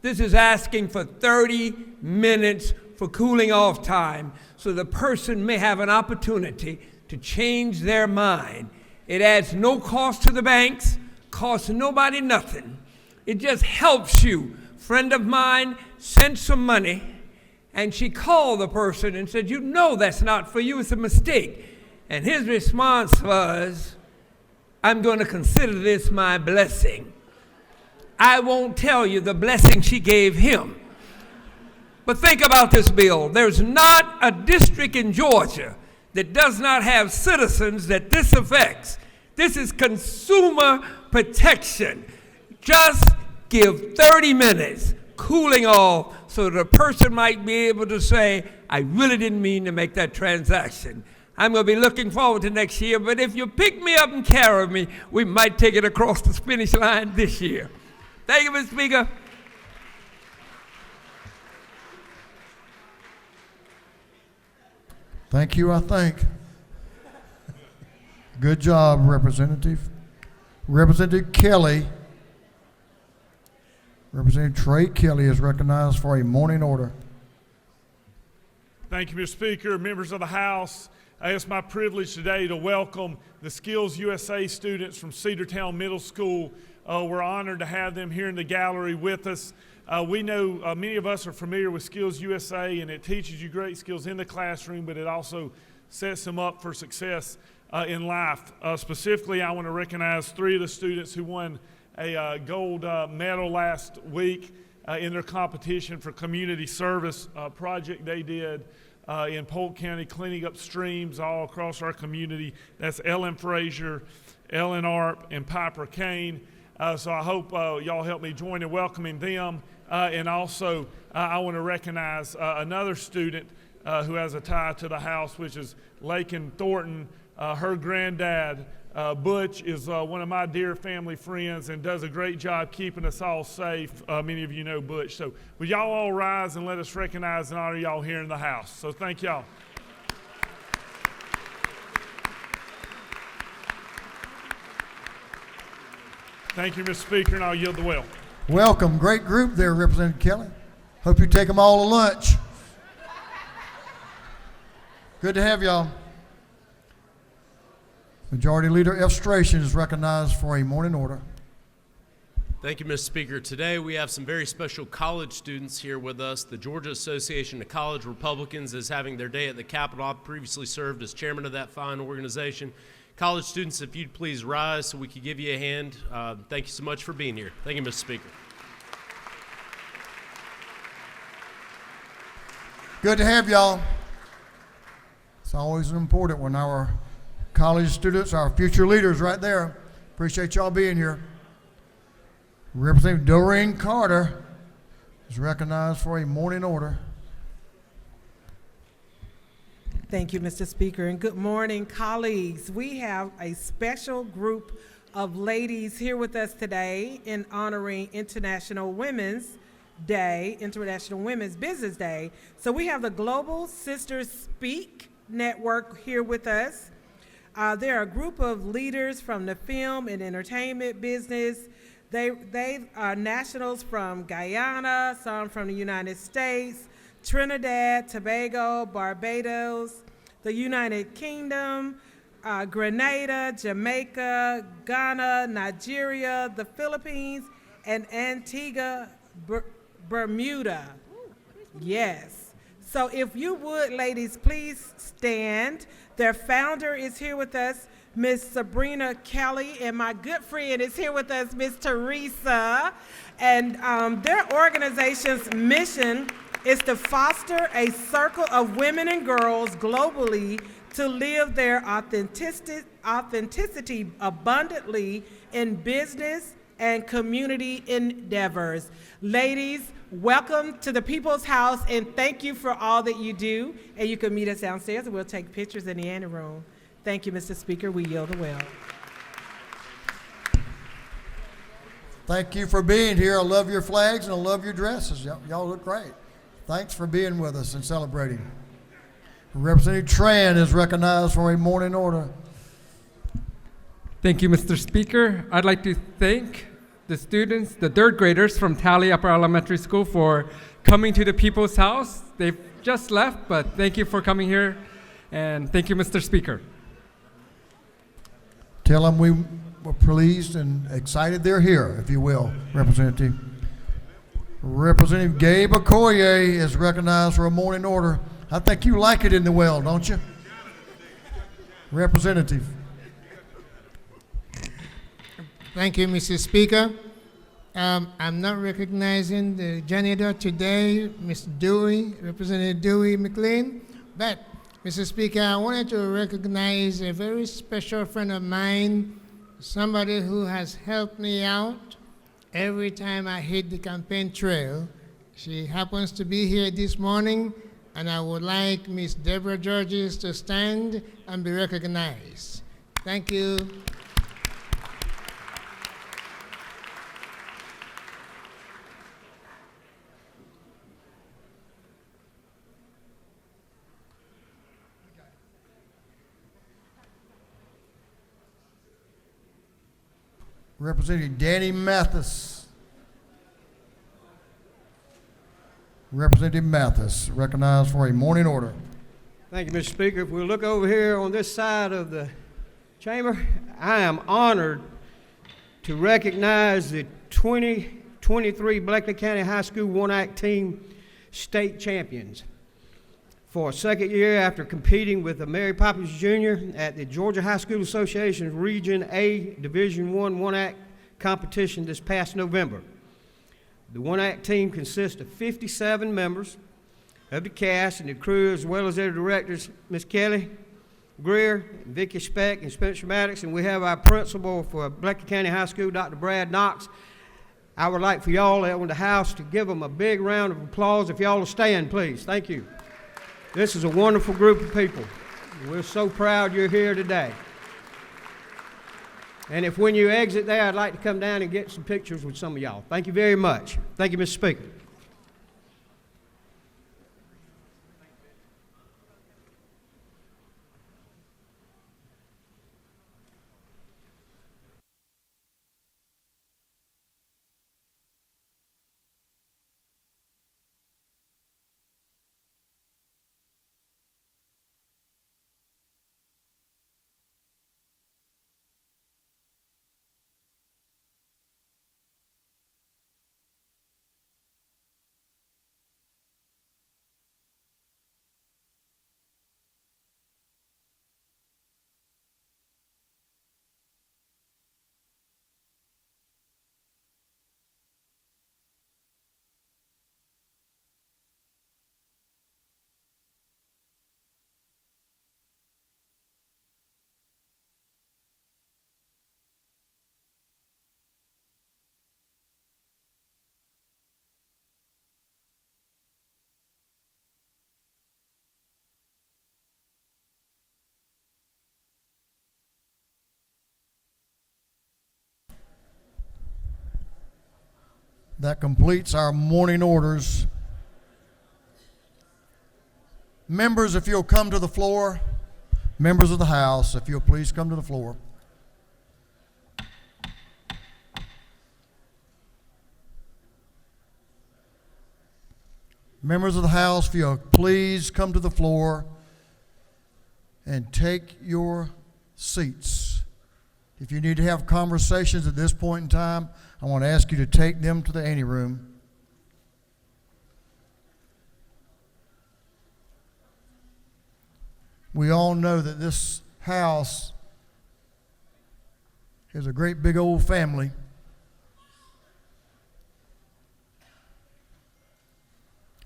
This is asking for 30 minutes for cooling off time so the person may have an opportunity to change their mind. It adds no cost to the banks, costs nobody nothing. It just helps you. Friend of mine sent some money and she called the person and said, you know that's not for you, it's a mistake. And his response was, I'm going to consider this my blessing. I won't tell you the blessing she gave him. But think about this bill. There's not a district in Georgia that does not have citizens that this affects. This is consumer protection. Just give 30 minutes cooling off so the person might be able to say, I really didn't mean to make that transaction. I'm going to be looking forward to next year, but if you pick me up and carry me, we might take it across the finish line this year. Thank you, Mr. Speaker. Thank you, I think. Good job, Representative. Representative Kelly. Representative Trey Kelly is recognized for a morning order. Thank you, Mr. Speaker, members of the House. It's my privilege today to welcome the Skills USA students from Cedartown Middle School. We're honored to have them here in the gallery with us. We know many of us are familiar with Skills USA, and it teaches you great skills in the classroom, but it also sets them up for success in life. Specifically, I want to recognize 3 of the students who won a gold medal last week in their competition for community service project they did in Polk County, cleaning up streams all across our community. That's Ellen Frazier, Ellen Arp, and Piper Kane. So I hope y'all help me join in welcoming them. And also, I want to recognize another student who has a tie to the house, which is Lakin Thornton. Her granddad, Butch, is one of my dear family friends and does a great job keeping us all safe. Many of you know Butch. So will y'all all rise and let us recognize and honor y'all here in the house. So thank y'all. Thank you, Mr. Speaker, and I'll yield the will. Welcome. Great group there, Representative Kelly. Hope you take them all to lunch. Good to have y'all. Majority Leader F. Stration is recognized for a morning order. Thank you, Mr. Speaker. Today we have some very special college students here with us. The Georgia Association of College Republicans is having their day at the Capitol. I previously served as chairman of that fine organization. College students, if you'd please rise so we could give you a hand. Thank you so much for being here. Thank you, Mr. Speaker. Good to have y'all. It's always important when our college students, our future leaders right there. Appreciate y'all being here. Representative Doreen Carter is recognized for a morning order. Thank you, Mr. Speaker, and good morning, colleagues. We have a special group of ladies here with us today in honoring International Women's Day, International Women's Business Day. So we have the Global Sisters Speak Network here with us. They're a group of leaders from the film and entertainment business. They are nationals from Guyana, some from the United States, Trinidad, Tobago, Barbados, the United Kingdom, Grenada, Jamaica, Ghana, Nigeria, the Philippines, and Antigua, Bermuda. Yes. So if you would, ladies, please stand. Their founder is here with us, Miss Sabrina Kelly, and my good friend is here with us, Miss Teresa. And their organization's mission is to foster a circle of women and girls globally to live their authenticity abundantly in business and community endeavors. Ladies, welcome to the People's House, and thank you for all that you do. And you can meet us downstairs, and we'll take pictures in the anteroom. Thank you, Mr. Speaker. We yield the well. Thank you for being here. I love your flags and I love your dresses. Y'all look great. Thanks for being with us and celebrating. Representative Tran is recognized for a morning order. Thank you, Mr. Speaker. I'd like to thank the students, the third graders from Tally Upper Elementary School for coming to the People's House. They've just left, but thank you for coming here, and thank you, Mr. Speaker. Tell them we were pleased and excited they're here, if you will, Representative. Representative Gabe Okoye is recognized for a morning order. I think you like it in the well, don't you? Representative. Thank you, Mr. Speaker. I'm not recognizing the janitor today, Mr. Dewey, Representative Dewey McLean, but Mr. Speaker, I wanted to recognize a very special friend of mine, somebody who has helped me out every time I hit the campaign trail. She happens to be here this morning, and I would like Miss Deborah Georges to stand and be recognized. Thank you. Representative Danny Mathis. Representative Mathis, recognized for a morning order. Thank you, Mr. Speaker. If we look over here on this side of the chamber, I am honored to recognize the 2023 Blakeney County High School one-act team state champions. For a second year after competing with the Mary Poppins Jr. at the Georgia High School Association's Region A Division I one-act competition this past November. The one-act team consists of 57 members of the cast and the crew, as well as their directors, Ms. Kelly Greer, Vicki Speck, and Spencer Maddox, and we have our principal for Blakeney County High School, Dr. Brad Knox. I would like for y'all in the house to give them a big round of applause. If y'all will stand, please. Thank you. This is a wonderful group of people. We're so proud you're here today. And if when you exit there, I'd like to come down and get some pictures with some of y'all. Thank you very much. Thank you, Mr. Speaker. That completes our morning orders. Members, if you'll come to the floor. Members of the House, if you'll please come to the floor. Members of the House, if you'll please come to the floor and take your seats. If you need to have conversations at this point in time, I want to ask you to take them to the anteroom. We all know that this house is a great big old family.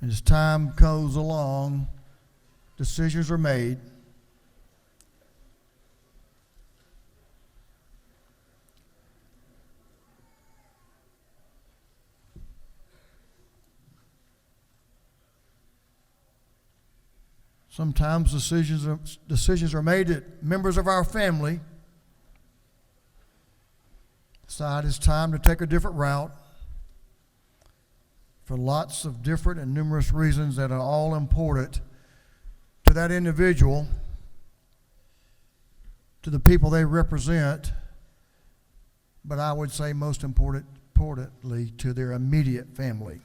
As time goes along, decisions are made. Sometimes decisions are made that members of our family decide it's time to take a different route for lots of different and numerous reasons that are all important to that individual, to the people they represent, but I would say most importantly to their immediate family.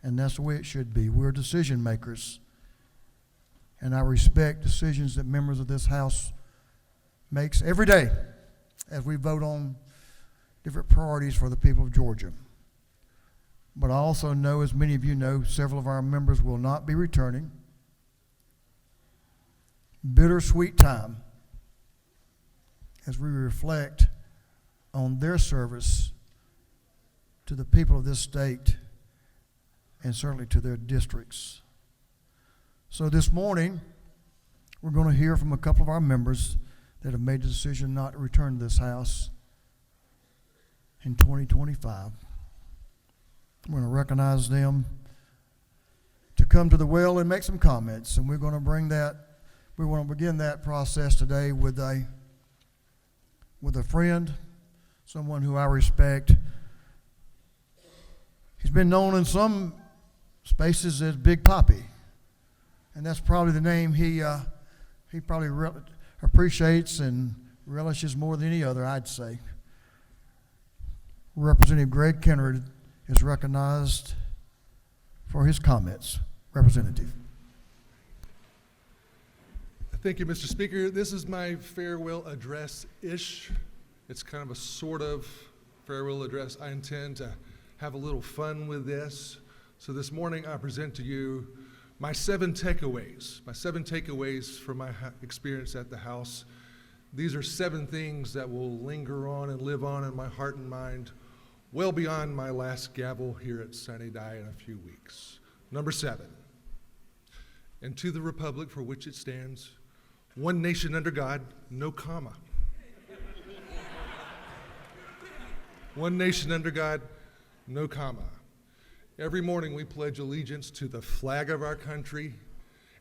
And that's the way it should be. We're decision makers. And I respect decisions that members of this House makes every day as we vote on different priorities for the people of Georgia. But I also know, as many of you know, several of our members will not be returning. Bittersweet time as we reflect on their service to the people of this state and certainly to their districts. So this morning, we're going to hear from a couple of our members that have made the decision not to return to this House in 2025. We're going to recognize them to come to the well and make some comments, and we want to begin that process today with a friend, someone who I respect. He's been known in some spaces as Big Papi, and that's probably the name he probably appreciates and relishes more than any other, I'd say. Representative Greg Kennard is recognized for his comments. Representative. Thank you, Mr. Speaker. This is my farewell address-ish. It's kind of a sort of farewell address. I intend to have a little fun with this. So this morning I present to you my 7 takeaways from my experience at the House. These are 7 things that will linger on and live on in my heart and mind well beyond my last gavel here at Sunny Die in a few weeks. Number 7, and to the republic for which it stands, one nation under God, no comma. One nation under God, no comma. Every morning we pledge allegiance to the flag of our country,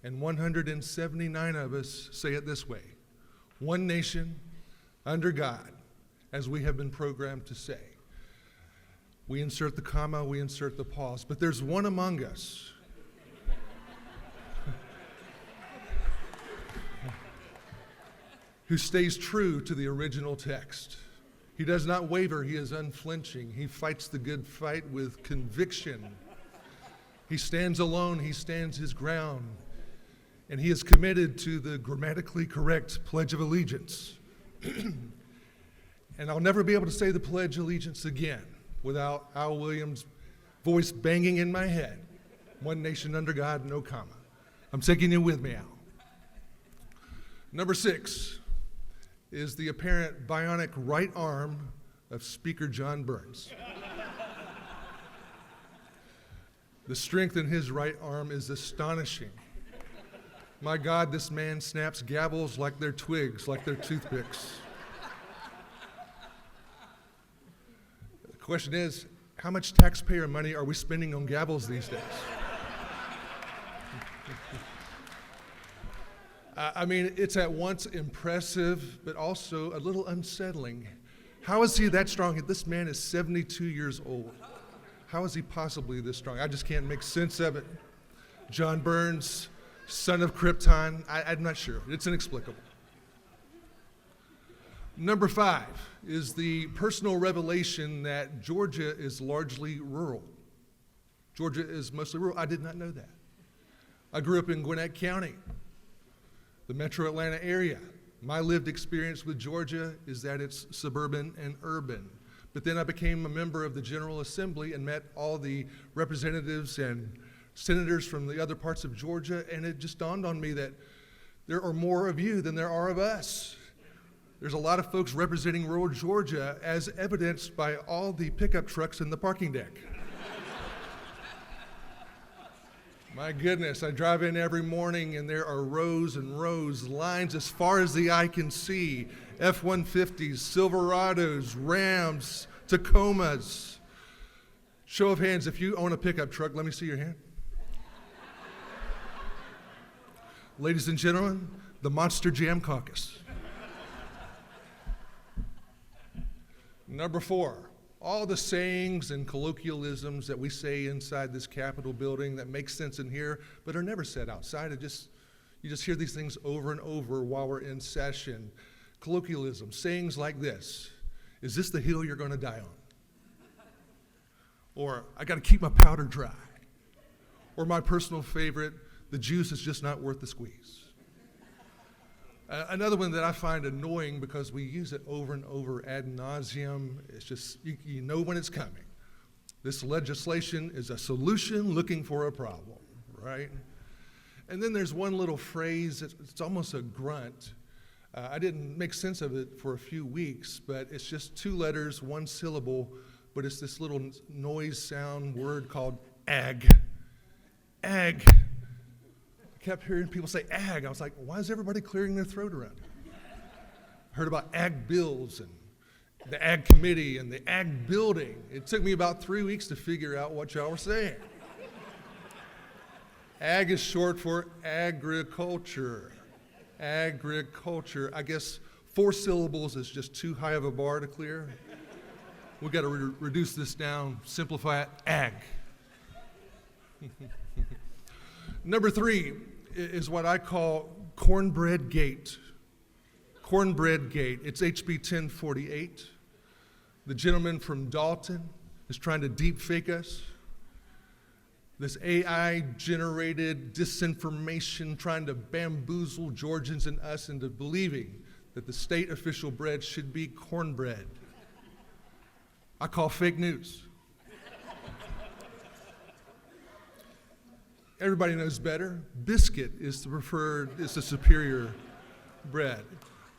and 179 of us say it this way: one nation under God, as we have been programmed to say. We insert the comma, we insert the pause, but there's one among us who stays true to the original text. He does not waver, he is unflinching. He fights the good fight with conviction. He stands alone, he stands his ground, and he is committed to the grammatically correct Pledge of Allegiance. And I'll never be able to say the Pledge of Allegiance again without Al Williams' voice banging in my head. One nation under God, no comma. I'm taking you with me, Al. Number 6 is the apparent bionic right arm of Speaker John Burns. The strength in his right arm is astonishing. My God, this man snaps gavels like they're twigs, like they're toothpicks. The question is, how much taxpayer money are we spending on gavels these days? I mean, it's at once impressive, but also a little unsettling How is he that strong? This man is 72 years old. How is he possibly this strong? I just can't make sense of it. John Burns, son of Krypton, I'm not sure. It's inexplicable. Number 5 is the personal revelation that Georgia is largely rural. Georgia is mostly rural. I did not know that. I grew up in Gwinnett County, the metro Atlanta area. My lived experience with Georgia is that it's suburban and urban. But then I became a member of the General Assembly and met all the representatives and senators from the other parts of Georgia, and it just dawned on me that there are more of you than there are of us. There's a lot of folks representing rural Georgia, as evidenced by all the pickup trucks in the parking deck. My goodness, I drive in every morning and there are rows and rows, lines as far as the eye can see. F-150s, Silverados, Rams, Tacomas. Show of hands, if you own a pickup truck, let me see your hand. Ladies and gentlemen, the Monster Jam Caucus. Number 4, all the sayings and colloquialisms that we say inside this Capitol building that make sense in here, but are never said outside. You just hear these things over and over while we're in session. Colloquialism, sayings like this: is this the hill you're going to die on? Or, I got to keep my powder dry. Or my personal favorite, the juice is just not worth the squeeze. Another one that I find annoying because we use it over and over ad nauseum, it's just, you know when it's coming. This legislation is a solution looking for a problem, right? And then there's one little phrase, it's almost a grunt. I didn't make sense of it for a few weeks, but it's just 2 letters, 1 syllable, but it's this little noise sound word called ag. Ag. Kept hearing people say ag. I was like, why is everybody clearing their throat around it? Heard about ag bills and the ag committee and the ag building. It took me about 3 weeks to figure out what y'all were saying. Ag is short for agriculture. Agriculture. I guess 4 syllables is just too high of a bar to clear. We've got to reduce this down, simplify it, ag. Number 3 is what I call cornbread gate. Cornbread gate. It's HB 1048. The gentleman from Dalton is trying to deep fake us. This AI-generated disinformation trying to bamboozle Georgians and us into believing that the state official bread should be cornbread. I call fake news. Everybody knows better. Biscuit is the superior bread.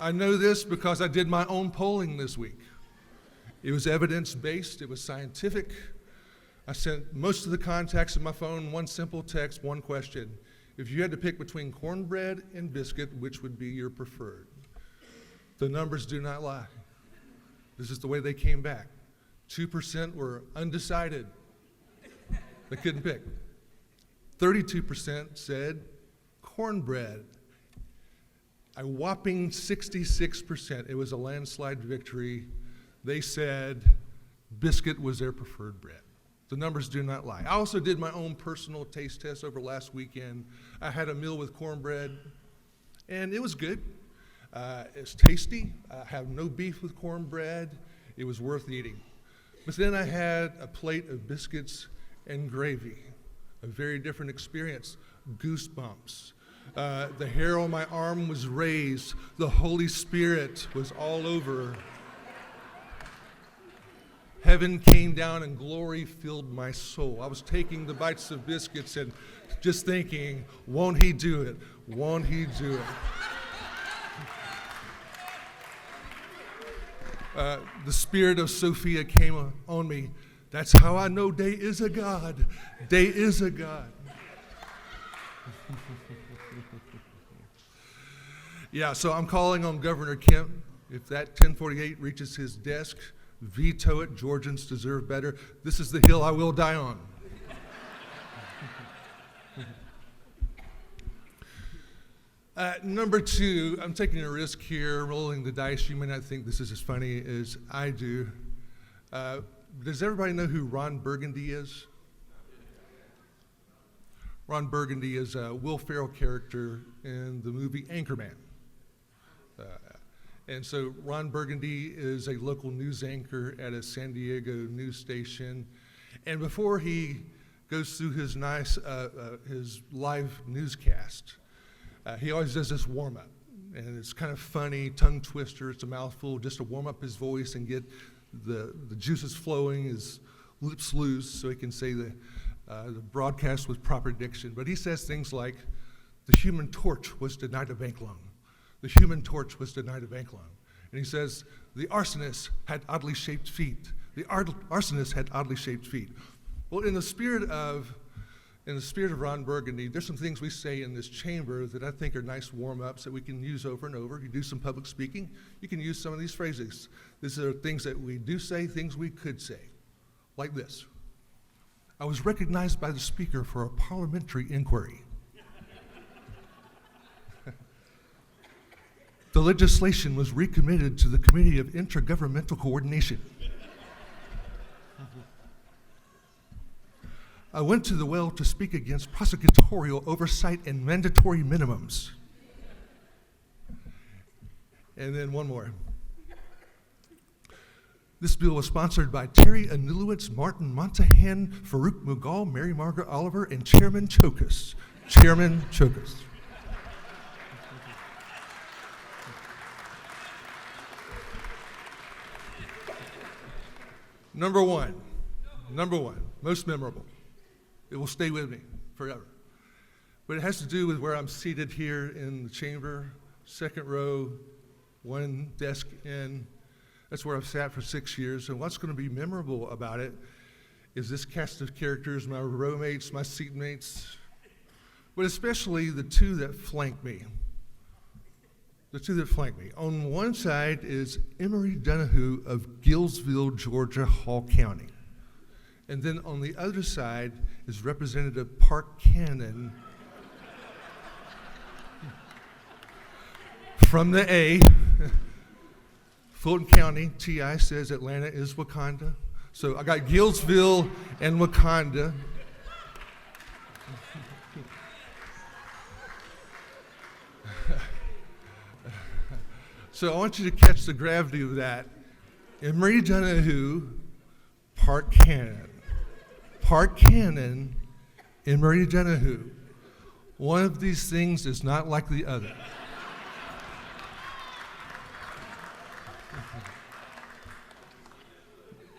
I know this because I did my own polling this week. It was evidence-based, it was scientific. I sent most of the contacts of my phone 1 simple text, 1 question. If you had to pick between cornbread and biscuit, which would be your preferred? The numbers do not lie. This is the way they came back. 2% were undecided. They couldn't pick. 32% said cornbread. A whopping 66%. It was a landslide victory. They said biscuit was their preferred bread. The numbers do not lie. I also did my own personal taste test over last weekend. I had a meal with cornbread, and it was good. It's tasty. I have no beef with cornbread. It was worth eating. But then I had a plate of biscuits and gravy. A very different experience. Goosebumps. The hair on my arm was raised. The Holy Spirit was all over. Heaven came down and glory filled my soul. I was taking the bites of biscuits and just thinking, won't he do it? Won't he do it? The spirit of Sophia came on me. That's how I know there is a God. There is a God. Yeah, so I'm calling on Governor Kemp. If that 1048 reaches his desk, veto it. Georgians deserve better. This is the hill I will die on. Number two, I'm taking a risk here, rolling the dice. You may not think this is as funny as I do. Does everybody know who Ron Burgundy is? Ron Burgundy is a Will Ferrell character in the movie Anchorman. And so Ron Burgundy is a local news anchor at a San Diego news station. And before he goes through his his live newscast, he always does this warm-up. And it's kind of funny, tongue twister, it's a mouthful, just to warm up his voice and get the juices flowing, his lips loose, so he can say the broadcast with proper diction. But he says things like, the Human Torch was denied a bank loan. The Human Torch was denied a bank loan. And he says, the arsonist had oddly shaped feet. The arsonist had oddly shaped feet. Well, in the spirit of Ron Burgundy, there's some things we say in this chamber that I think are nice warm-ups that we can use over and over. You do some public speaking, you can use some of these phrases. These are things that we do say, things we could say, like this. I was recognized by the speaker for a parliamentary inquiry. The legislation was recommitted to the Committee of Intergovernmental Coordination. I went to the well to speak against prosecutorial oversight and mandatory minimums. And then one more. This bill was sponsored by Terry Anulowitz, Martin Montahan, Farouk Mughal, Mary Margaret Oliver, and Chairman Chokas. Chairman Chokas. Number one, most memorable. It will stay with me forever. But it has to do with where I'm seated here in the chamber, second row, one desk in. That's where I've sat for 6 years. And what's going to be memorable about it is this cast of characters, my row mates, my seat mates, but especially the two that flank me. On one side is Emory Donahue of Gillsville, Georgia, Hall County. And then on the other side is Representative Park Cannon from the A. Fulton County, TI says Atlanta is Wakanda. So I got Gillsville and Wakanda. So I want you to catch the gravity of that. Emory Donahue, Park Cannon. Park Cannon, Emory Donahue. One of these things is not like the other.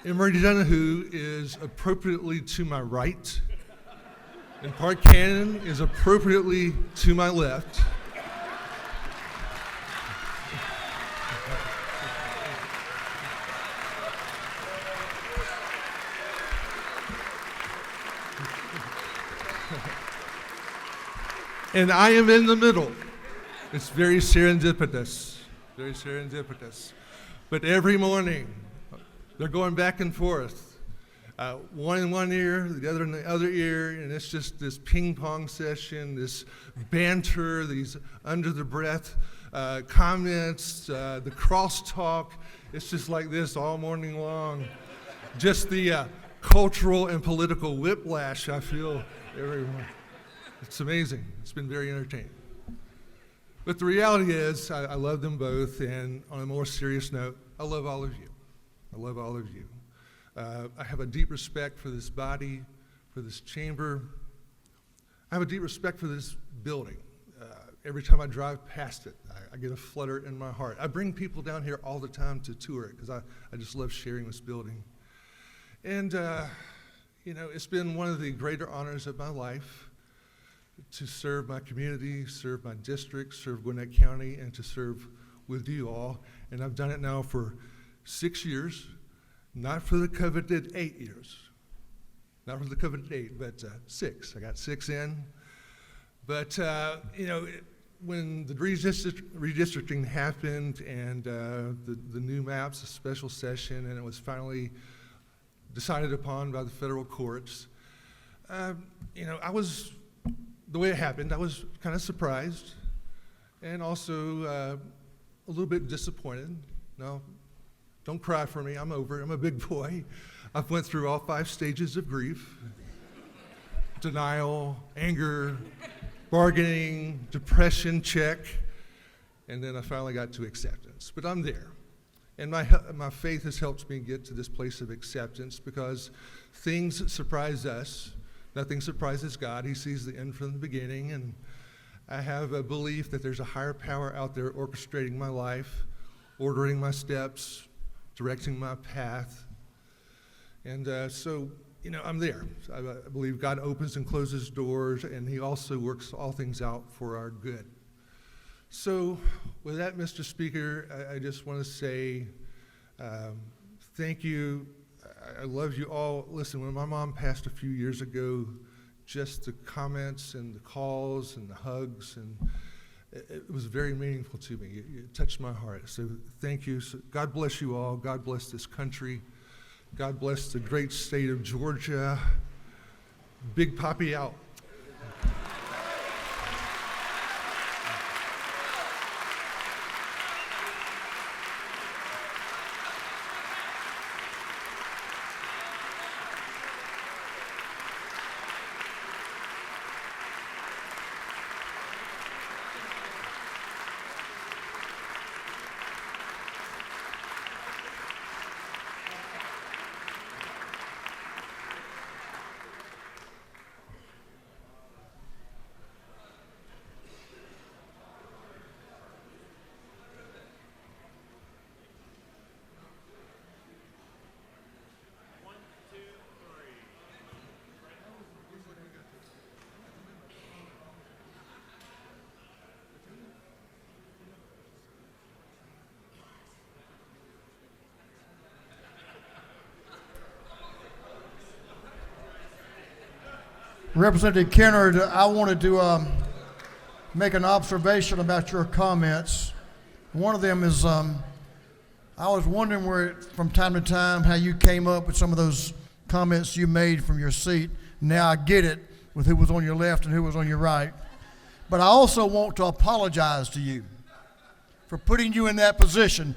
Emory Donahue is appropriately to my right, and Park Cannon is appropriately to my left. And I am in the middle. It's very serendipitous, very serendipitous. But every morning, they're going back and forth. One in one ear, the other in the other ear, and it's just this ping pong session, this banter, these under the breath comments, the crosstalk. It's just like this all morning long. Just the cultural and political whiplash I feel every morning. It's amazing. It's been very entertaining. But the reality is, I love them both, and on a more serious note, I love all of you. I love all of you. I have a deep respect for this body, for this chamber. I have a deep respect for this building. Every time I drive past it, I get a flutter in my heart. I bring people down here all the time to tour it because I just love sharing this building. And, it's been one of the greater honors of my life to serve my community, serve my district, serve Gwinnett County, and to serve with you all. And I've done it now for 6 years, not for the coveted 8 years. Not for the coveted 8, but 6. I got 6 in. But, when the redistricting happened and the new maps, a special session, and it was finally decided upon by the federal courts, the way it happened, I was kind of surprised. and also a little bit disappointed. No, don't cry for me. I'm over it. I'm a big boy. I've went through all 5 stages of grief: denial, anger, bargaining, depression, check, and then I finally got to acceptance. But I'm there. And my faith has helped me get to this place of acceptance, because things surprise us. Nothing surprises God. He sees the end from the beginning, and I have a belief that there's a higher power out there orchestrating my life, ordering my steps, directing my path. And so, I'm there. I believe God opens and closes doors, and He also works all things out for our good. So with that, Mr. Speaker, I just want to say thank you. I love you all. Listen, when my mom passed a few years ago, just the comments and the calls and the hugs, and it was very meaningful to me. It touched my heart. So thank you. So God bless you all. God bless this country. God bless the great state of Georgia. Big Papi out. Representative Kennard, I wanted to make an observation about your comments. One of them is I was wondering from time to time how you came up with some of those comments you made from your seat. Now I get it with who was on your left and who was on your right. But I also want to apologize to you for putting you in that position.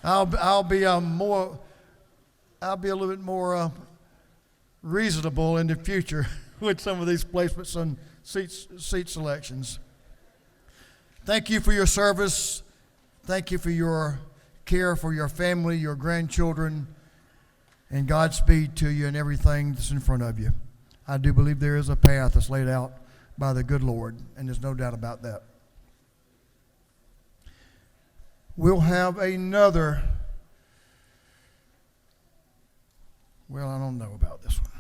I'll be a little bit more reasonable in the future with some of these placements on seat selections. Thank you for your service. Thank you for your care for your family, your grandchildren, and Godspeed to you and everything that's in front of you. I do believe there is a path that's laid out by the good Lord, and there's no doubt about that. We'll have another, well, I don't know about this one.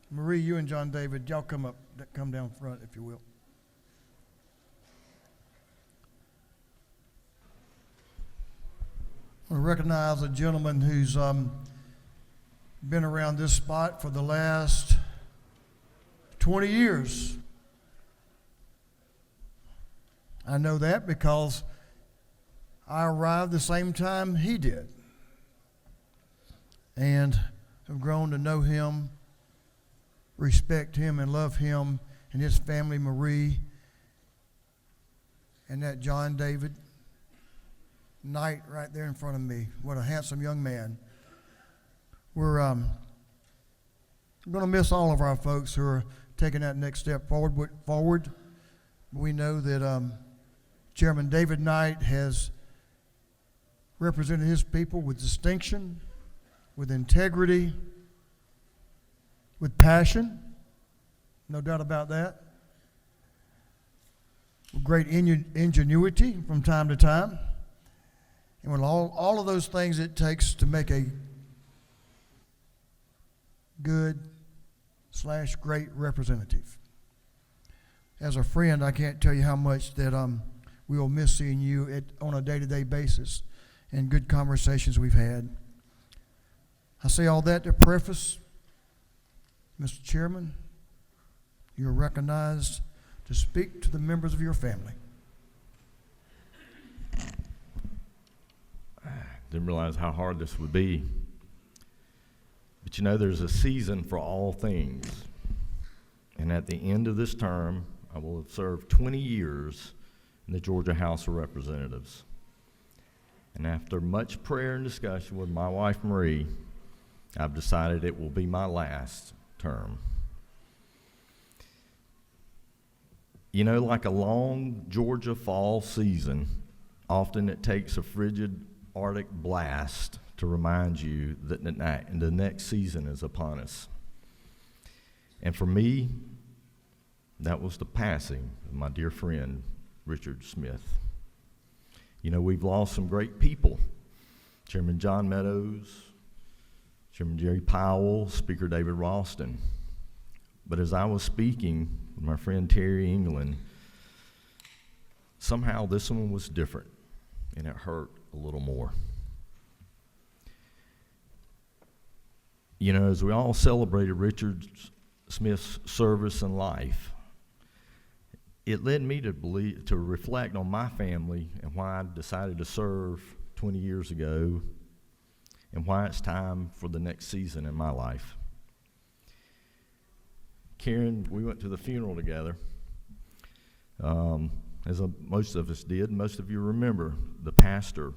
Marie, you and John David, y'all come down front if you will. I recognize a gentleman who's been around this spot for the last 20 years. I know that because I arrived the same time he did, and have grown to know him, respect him, and love him and his family, Marie, and that John David Knight right there in front of me. What a handsome young man. We're going to miss all of our folks who are taking that next step forward. We know that Chairman David Knight has represented his people with distinction, with integrity, with passion, no doubt about that, with great ingenuity from time to time, and with all of those things it takes to make a good/great representative. As a friend, I can't tell you how much that we will miss seeing you on a day-to-day basis and good conversations we've had. I say all that to preface, Mr. Chairman, you're recognized to speak to the members of your family. Didn't realize how hard this would be. But you know, there's a season for all things. And and at the end of this term, I will have served 20 years in the Georgia House of Representatives. And after much prayer and discussion with my wife, Marie, I've decided it will be my last term. You know, like a long Georgia fall season, often it takes a frigid Arctic blast to remind you that the next season is upon us. And for me, that was the passing of my dear friend, Richard Smith. You know, we've lost some great people. Chairman John Meadows, Chairman Jerry Powell, Speaker David Ralston. But as I was speaking with my friend Terry England, somehow this one was different, and it hurt a little more. You know, as we all celebrated Richard Smith's service and life, it led me to reflect on my family and why I decided to serve 20 years ago and why it's time for the next season in my life. Karen, we went to the funeral together, as most of us did. Most of you remember the pastor.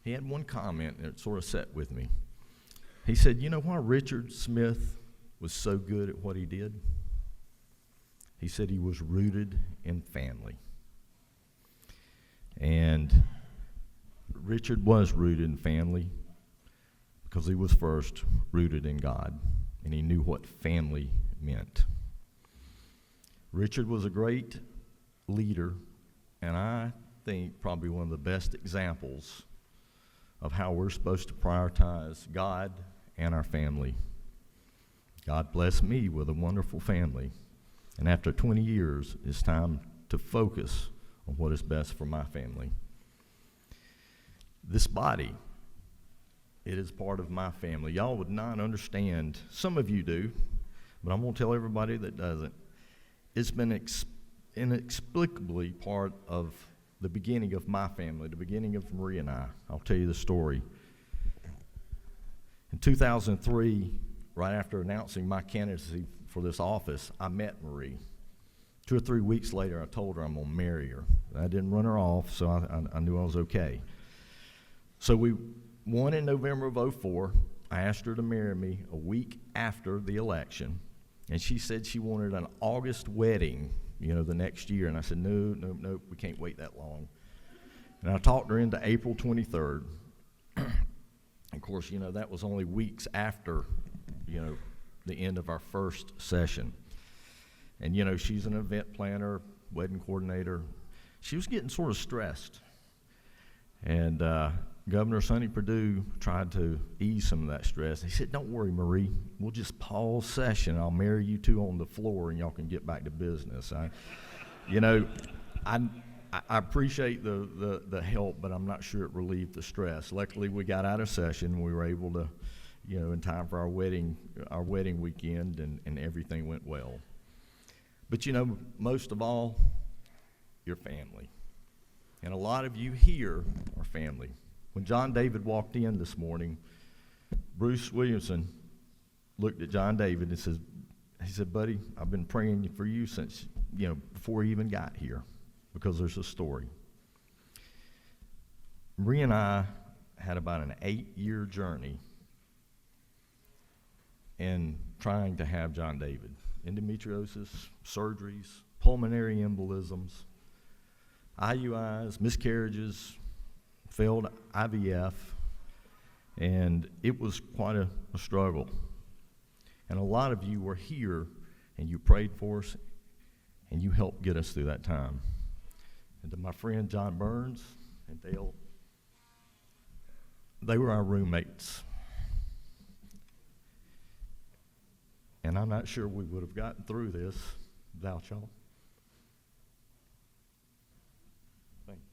He had one comment that sort of sat with me. He said, you know why Richard Smith was so good at what he did? He said he was rooted in family. And Richard was rooted in family because he was first rooted in God, and he knew what family meant. Richard was a great leader, and I think probably one of the best examples of how we're supposed to prioritize God and our family. God blessed me with a wonderful family, and after 20 years, it's time to focus on what is best for my family. This body, it is part of my family. Y'all would not understand, some of you do, but I'm going to tell everybody that doesn't. It's been inexplicably part of the beginning of my family, the beginning of Marie and I. I'll tell you the story. In 2003, right after announcing my candidacy for this office, I met Marie. 2 or 3 weeks later, I told her I'm going to marry her. I didn't run her off, so I knew I was okay. So we won in November of 2004. I asked her to marry me a week after the election, and she said she wanted an August wedding, you know, the next year. And I said, no, we can't wait that long. And I talked her into April 23rd. Of course, you know, that was only weeks after, you know, the end of our first session. And, you know, she's an event planner, wedding coordinator. She was getting sort of stressed. And Governor Sonny Perdue tried to ease some of that stress. He said, don't worry, Marie. We'll just pause session. I'll marry you two on the floor, and y'all can get back to business. I appreciate the help, but I'm not sure it relieved the stress. Luckily, we got out of session. We were able to, you know, in time for our wedding weekend, and everything went well. But, you know, most of all, your family. And a lot of you here are family. When John David walked in this morning, Bruce Williamson looked at John David and he said, buddy, I've been praying for you since, you know, before he even got here, because there's a story. Marie and I had about an 8-year journey in trying to have John David. Endometriosis, surgeries, pulmonary embolisms, IUIs, miscarriages, failed IVF, and it was quite a struggle. And a lot of you were here, and you prayed for us, and you helped get us through that time. And to my friend John Burns and Dale, they were our roommates. And I'm not sure we would have gotten through this without y'all. Thank you.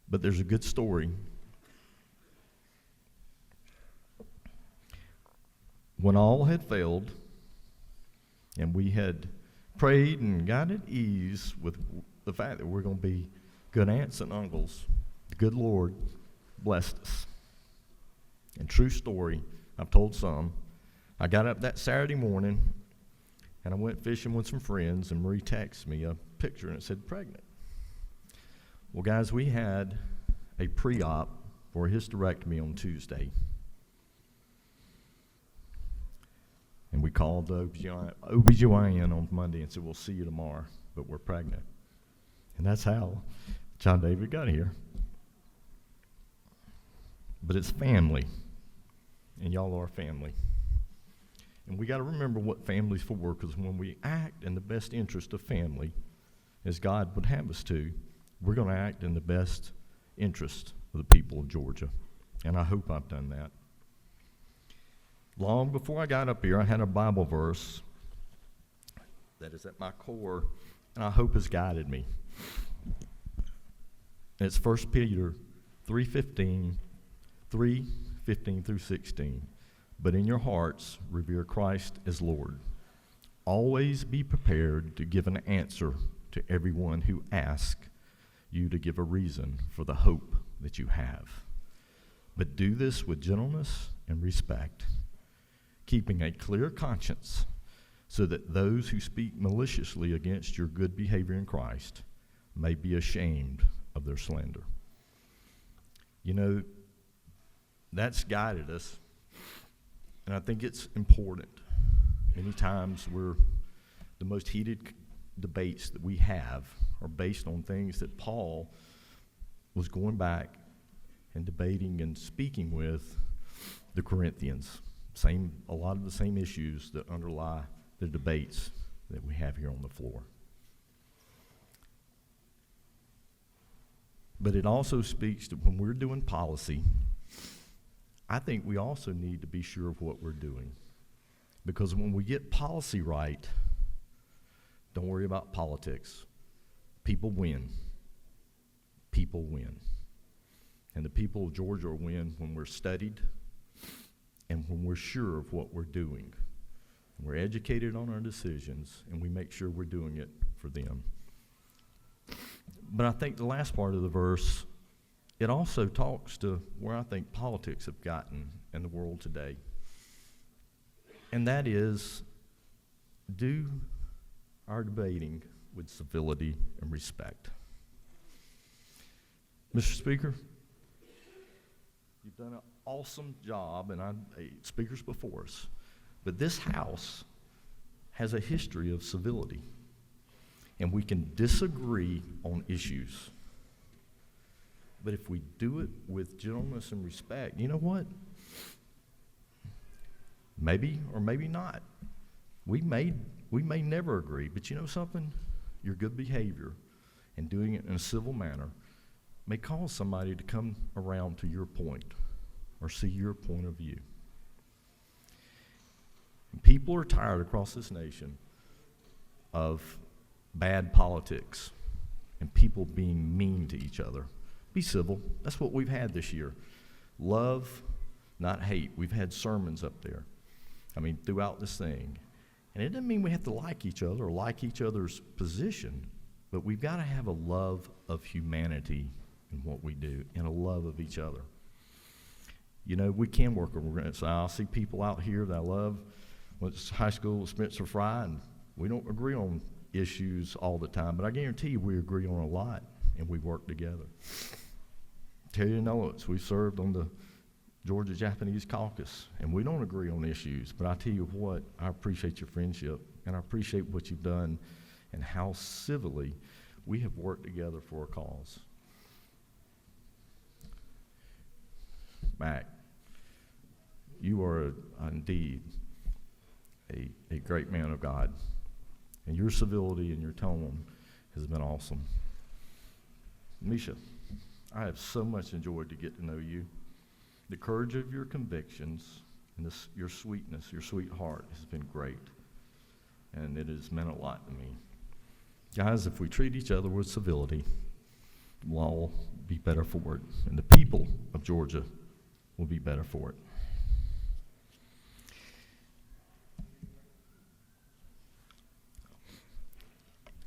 But there's a good story. When all had failed, and we had prayed and got at ease with the fact that we're going to be good aunts and uncles, the good Lord blessed us. And true story, I've told some, I got up that Saturday morning, and I went fishing with some friends, and Marie texted me a picture, and it said pregnant. Well, guys, we had a pre-op for a hysterectomy on Tuesday. And we called the OBGYN on Monday and said, we'll see you tomorrow, but we're pregnant. And that's how John David got here. But it's family, and y'all are family. And we got to remember what family's for, because when we act in the best interest of family, as God would have us to, we're going to act in the best interest of the people of Georgia. And I hope I've done that. Long before I got up here, I had a Bible verse that is at my core, and I hope has guided me. And it's 1 Peter 3:15 through 16. But in your hearts, revere Christ as Lord. Always be prepared to give an answer to everyone who asks you to give a reason for the hope that you have. But do this with gentleness and respect, keeping a clear conscience, so that those who speak maliciously against your good behavior in Christ may be ashamed of their slander. You know, that's guided us, and I think it's important. Many times the most heated debates that we have are based on things that Paul was going back and debating and speaking with the Corinthians. A lot of the same issues that underlie the debates that we have here on the floor. But it also speaks to when we're doing policy, I think we also need to be sure of what we're doing. Because when we get policy right, don't worry about politics. People win. People win. And the people of Georgia will win when we're studied and when we're sure of what we're doing. We're educated on our decisions, and we make sure we're doing it for them. But I think the last part of the verse, it also talks to where I think politics have gotten in the world today. And that is, do our debating with civility and respect. Mr. Speaker, you've done an awesome job, and speakers before us, but this House has a history of civility, and we can disagree on issues. But if we do it with gentleness and respect, you know what? Maybe or maybe not. We may never agree, but you know something? Your good behavior and doing it in a civil manner may cause somebody to come around to your point or see your point of view. And people are tired across this nation of bad politics and people being mean to each other. Be civil. That's what we've had this year. Love, not hate. We've had sermons up there, throughout this thing. And it doesn't mean we have to like each other or like each other's position, but we've got to have a love of humanity in what we do and a love of each other. You know, we can work on. So I'll see people out here that I love. Went to high school with Spencer Fry, and we don't agree on issues all the time, but I guarantee you we agree on a lot, and we work together. Terry Knowles, we served on the Georgia Japanese Caucus, and we don't agree on issues, but I tell you what, I appreciate your friendship, and I appreciate what you've done and how civilly we have worked together for a cause. Mac, you are indeed a great man of God, and your civility and your tone has been awesome. Misha, I have so much enjoyed to get to know you. The courage of your convictions and your sweetness, your sweet heart has been great, and it has meant a lot to me. Guys, if we treat each other with civility, we'll all be better for it, and the people of Georgia will be better for it.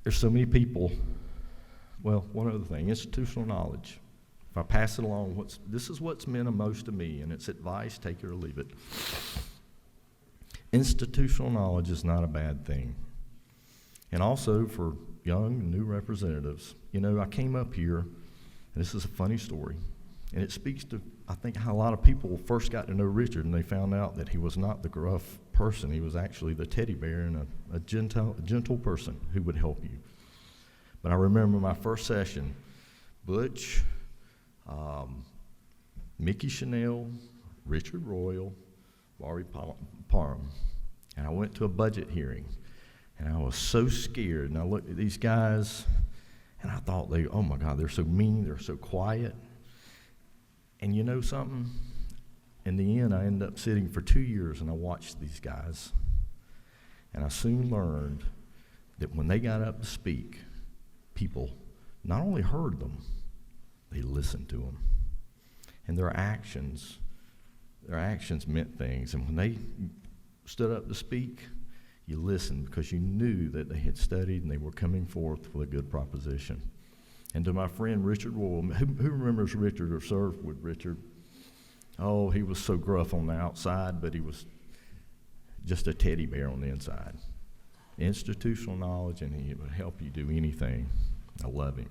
There's so many people. Well, one other thing, institutional knowledge. If I pass it along, this is what's meant most to me, and it's advice, take it or leave it. Institutional knowledge is not a bad thing. And also for young and new representatives, you know, I came up here, and this is a funny story, and it speaks to, I think, how a lot of people first got to know Richard, and they found out that he was not the gruff person. He was actually the teddy bear and a gentle person who would help you. But I remember my first session, Butch, Mickey Chanel, Richard Royal, Laurie Parham, and I went to a budget hearing, and I was so scared, and I looked at these guys, and I thought, oh my God, they're so mean, they're so quiet. And you know something? In the end, I ended up sitting for 2 years, and I watched these guys, and I soon learned that when they got up to speak, people not only heard them, they listened to them. And their actions meant things. And when they stood up to speak, you listened because you knew that they had studied and they were coming forth with a good proposition. And to my friend Richard Royal, who remembers Richard or served with Richard? Oh, he was so gruff on the outside, but he was just a teddy bear on the inside. Institutional knowledge, and he would help you do anything. I love him.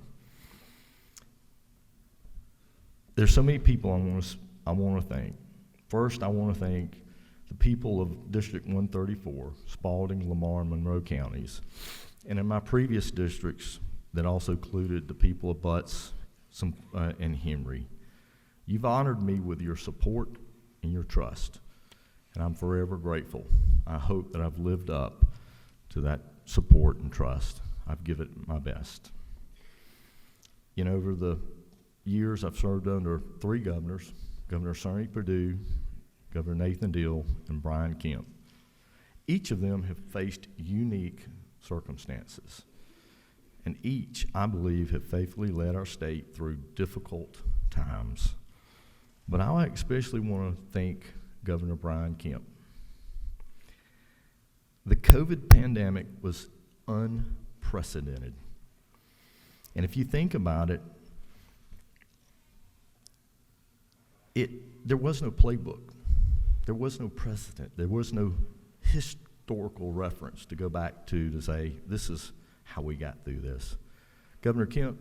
There's so many people I want to thank. First, I want to thank the people of District 134, Spalding, Lamar, and Monroe counties. And in my previous districts that also included the people of Butts and Henry, you've honored me with your support and your trust, and I'm forever grateful. I hope that I've lived up to that support and trust. I've given it my best. You know, over the years, I've served under 3 governors, Governor Sonny Perdue, Governor Nathan Deal, and Brian Kemp. Each of them have faced unique circumstances, and each, I believe, have faithfully led our state through difficult times. But I especially want to thank Governor Brian Kemp. The COVID pandemic was unprecedented. And if you think about it, there was no playbook. There was no precedent. There was no historical reference to go back to say, this is how we got through this. Governor Kemp,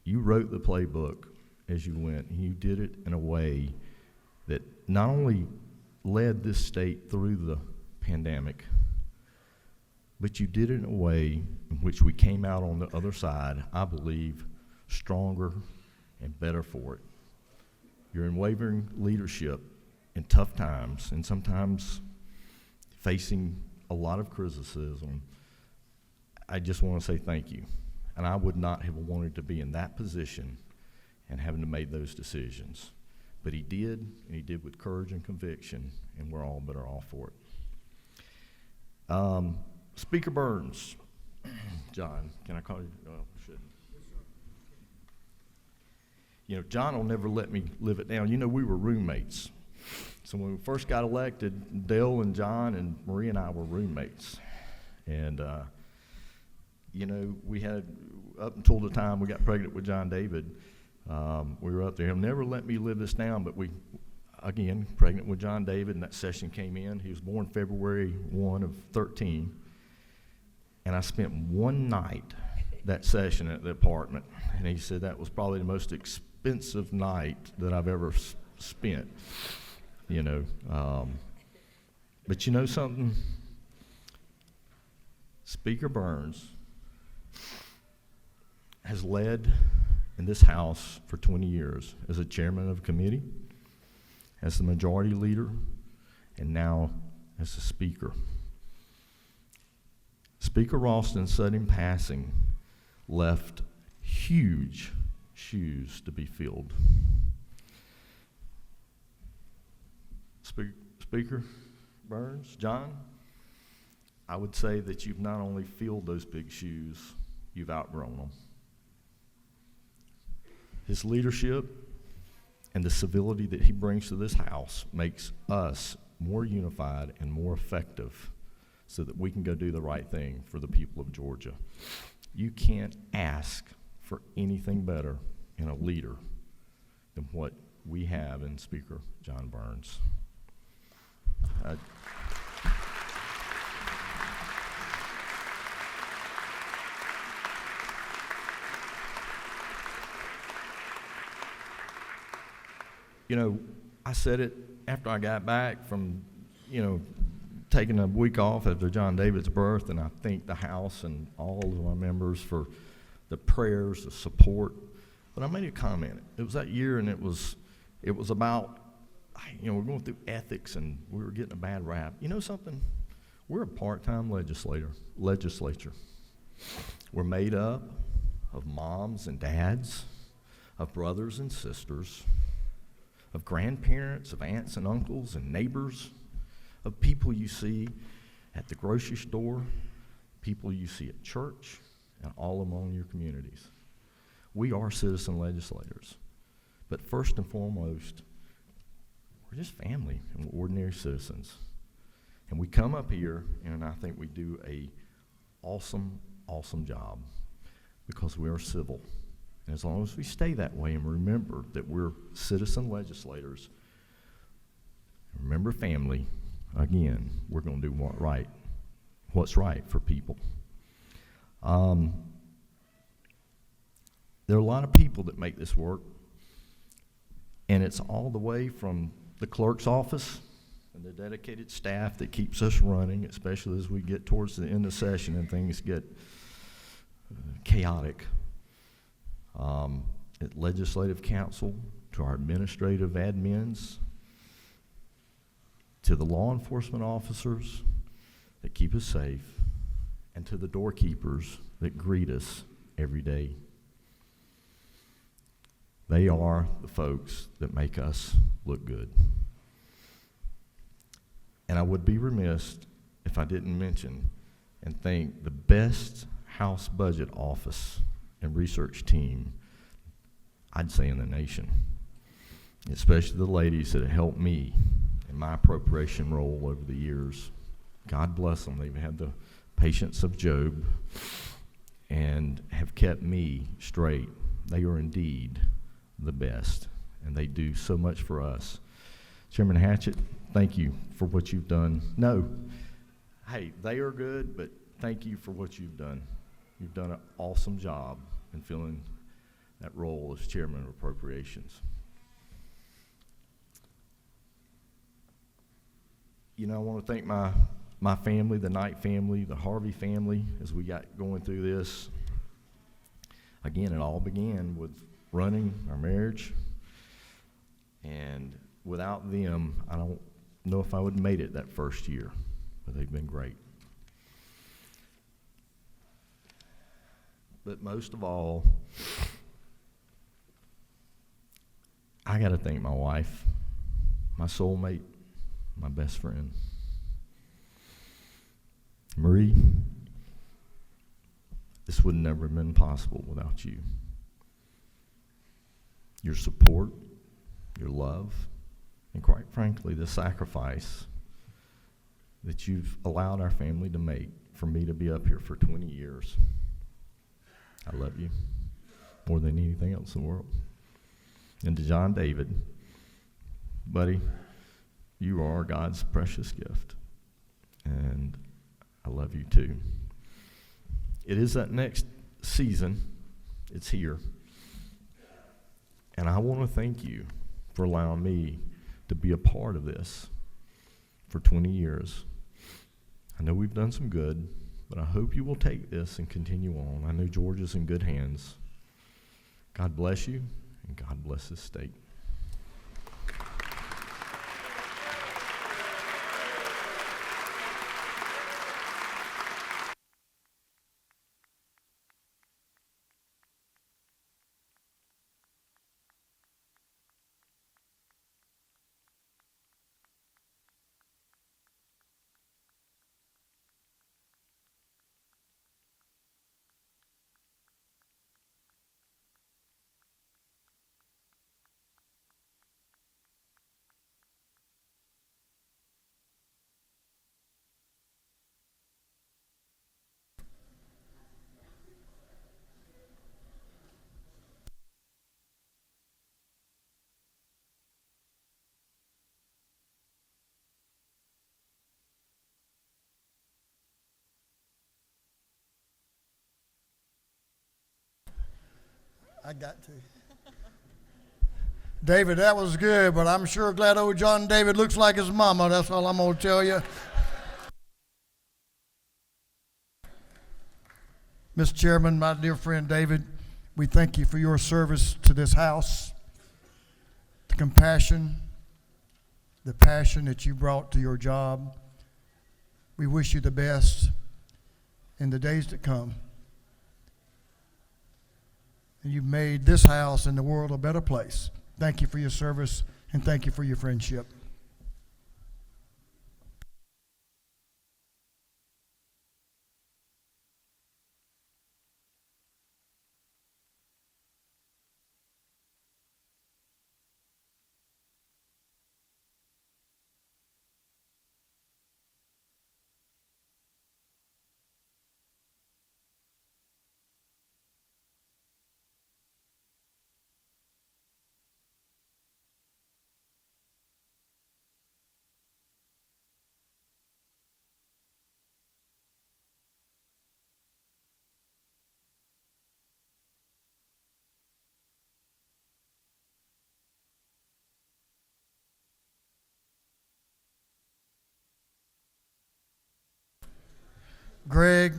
you wrote the playbook as you went, and you did it in a way that not only led this state through the pandemic, but you did it in a way in which we came out on the other side, I believe, stronger and better for it. Your unwavering leadership in tough times, and sometimes facing a lot of criticism, I just want to say thank you. And I would not have wanted to be in that position and having to make those decisions. But he did, and he did with courage and conviction, and we're all better off for it. Speaker Burns, John, can I call you? Oh, I shouldn't. You know, John will never let me live it down. You know, we were roommates. So when we first got elected, Dale and John and Marie and I were roommates. And, you know, we had, up until the time we got pregnant with John David, we were up there. He'll never let me live this down, but we, again, pregnant with John David, and that session came in. He was born February 1 of 13. And I spent one night that session at the apartment. And he said that was probably the most expensive night that I've ever spent, you know. But you know something? Speaker Burns has led in this House for 20 years as a chairman of a committee, as the majority leader, and now as the speaker. Speaker Ralston's sudden passing left huge shoes to be filled. Speaker Burns, John, I would say that you've not only filled those big shoes, you've outgrown them. His leadership and the civility that he brings to this House makes us more unified and more effective so that we can go do the right thing for the people of Georgia. You can't ask for anything better in a leader than what we have in Speaker John Burns. You know, I said it after I got back from, you know, taking a week off after John David's birth, and I thank the House and all of my members for the prayers, the support. But I made a comment. It was that year, and it was about, you know, we're going through ethics, and we were getting a bad rap. You know something? We're a part-time legislature. We're made up of moms and dads, of brothers and sisters, of grandparents, of aunts and uncles and neighbors, of people you see at the grocery store, people you see at church, and all among your communities. We are citizen legislators. But first and foremost, we're just family and we're ordinary citizens. And we come up here, and I think we do a awesome job because we are civil. And as long as we stay that way and remember that we're citizen legislators, remember family, again, we're going to do what's right for people. There are a lot of people that make this work, and it's all the way from the clerk's office and the dedicated staff that keeps us running, especially as we get towards the end of session and things get chaotic. At Legislative Council, to our administrative admins, to the law enforcement officers that keep us safe, and to the doorkeepers that greet us every day. They are the folks that make us look good. And I would be remiss if I didn't mention and thank the best House Budget Office and research team, I'd say, in the nation, especially the ladies that have helped me in my appropriation role over the years. God bless them. They've had the patience of Job and have kept me straight. They are indeed the best, and they do so much for us. Chairman Hatchett, thank you for what you've done. No, hey, they are good, but thank you for what you've done. You've done an awesome job in filling that role as Chairman of Appropriations. You know, I want to thank my family, the Knight family, the Harvey family, as we got going through this. Again, it all began with running our marriage, and without them, I don't know if I would have made it that first year, but they've been great. But most of all, I got to thank my wife, my soulmate, my best friend. Marie, this would never have been possible without you. Your support, your love, and quite frankly, the sacrifice that you've allowed our family to make for me to be up here for 20 years. I love you more than anything else in the world. And to John David, buddy, you are God's precious gift, and I love you too. It is that next season. It's here. And I want to thank you for allowing me to be a part of this for 20 years. I know we've done some good, but I hope you will take this and continue on. I know Georgia's in good hands. God bless you, and God bless this state. I got to. David, that was good, but I'm sure glad old John David looks like his mama. That's all I'm going to tell you. Mr. Chairman, my dear friend David, we thank you for your service to this house, the compassion, the passion that you brought to your job. We wish you the best in the days to come. And you've made this house and the world a better place. Thank you for your service, and thank you for your friendship. Greg,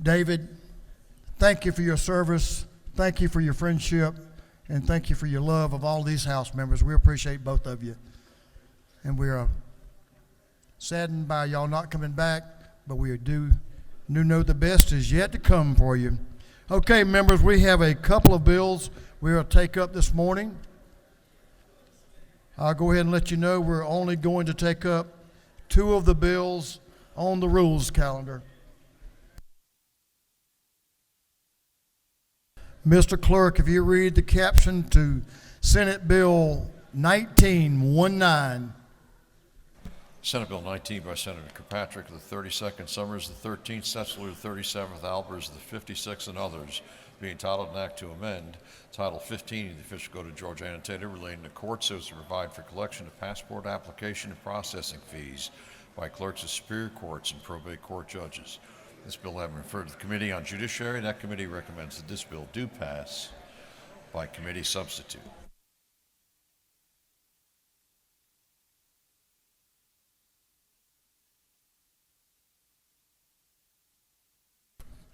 David, thank you for your service, thank you for your friendship, and thank you for your love of all these house members. We appreciate both of you. And we are saddened by y'all not coming back, but we do know the best is yet to come for you. Okay, members, we have a couple of bills we will take up this morning. I'll go ahead and let you know we're only going to take up two of the bills on the rules calendar. Mr. Clerk, if you read the caption to Senate Bill 1919. Senate Bill 19 by Senator Kirkpatrick, the 32nd, Summers the 13th, Setzler the 37th, Albers the 56th, and others, being titled an act to amend Title 15 of the official code of Georgia annotated relating to courts so as to provide for collection of passport application and processing fees by clerks of superior courts and probate court judges. This bill having referred to the Committee on Judiciary, and that committee recommends that this bill do pass by committee substitute.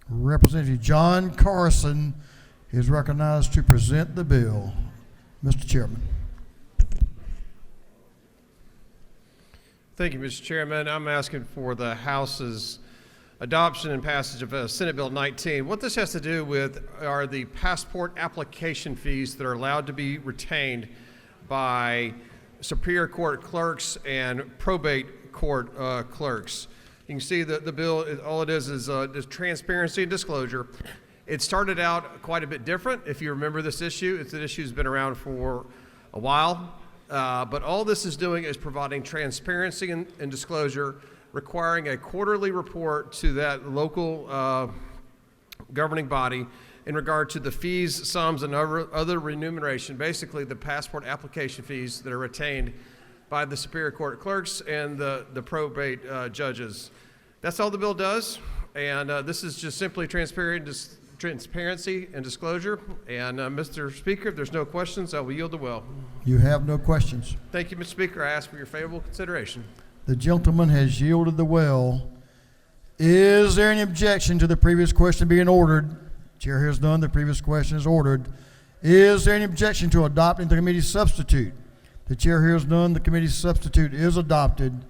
Representative John Carson is recognized to present the bill. Mr. Chairman. Thank you, Mr. Chairman. I'm asking for the House's adoption and passage of Senate Bill 19. What this has to do with are the passport application fees that are allowed to be retained by Superior Court clerks and probate court clerks. You can see that the bill, all it is transparency and disclosure. It started out quite a bit different. If you remember this issue, it's an issue that's been around for a while. But all this is doing is providing transparency and disclosure, requiring a quarterly report to that local governing body in regard to the fees, sums, and other remuneration, basically the passport application fees that are retained by the Superior Court clerks and the probate judges. That's all the bill does, and this is just simply transparency and disclosure. And Mr. Speaker, if there's no questions, I will yield the will. You have no questions. Thank you, Mr. Speaker. I ask for your favorable consideration. The gentleman has yielded the well. Is there any objection to the previous question being ordered? Chair hears none. The previous question is ordered. Is there any objection to adopting the committee substitute? The chair hears none. The committee substitute is adopted.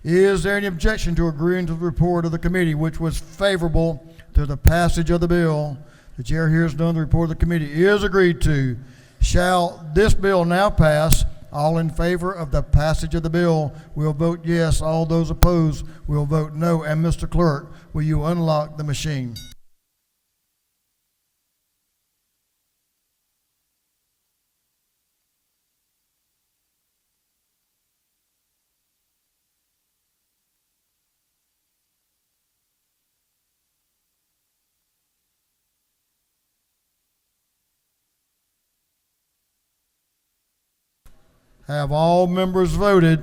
Is there any objection to agreeing to the report of the committee, which was favorable to the passage of the bill? The chair hears none. The report of the committee is agreed to. Shall this bill now pass? All in favor of the passage of the bill will vote yes. All those opposed will vote no. And Mr. Clerk, will you unlock the machine? Have all members voted?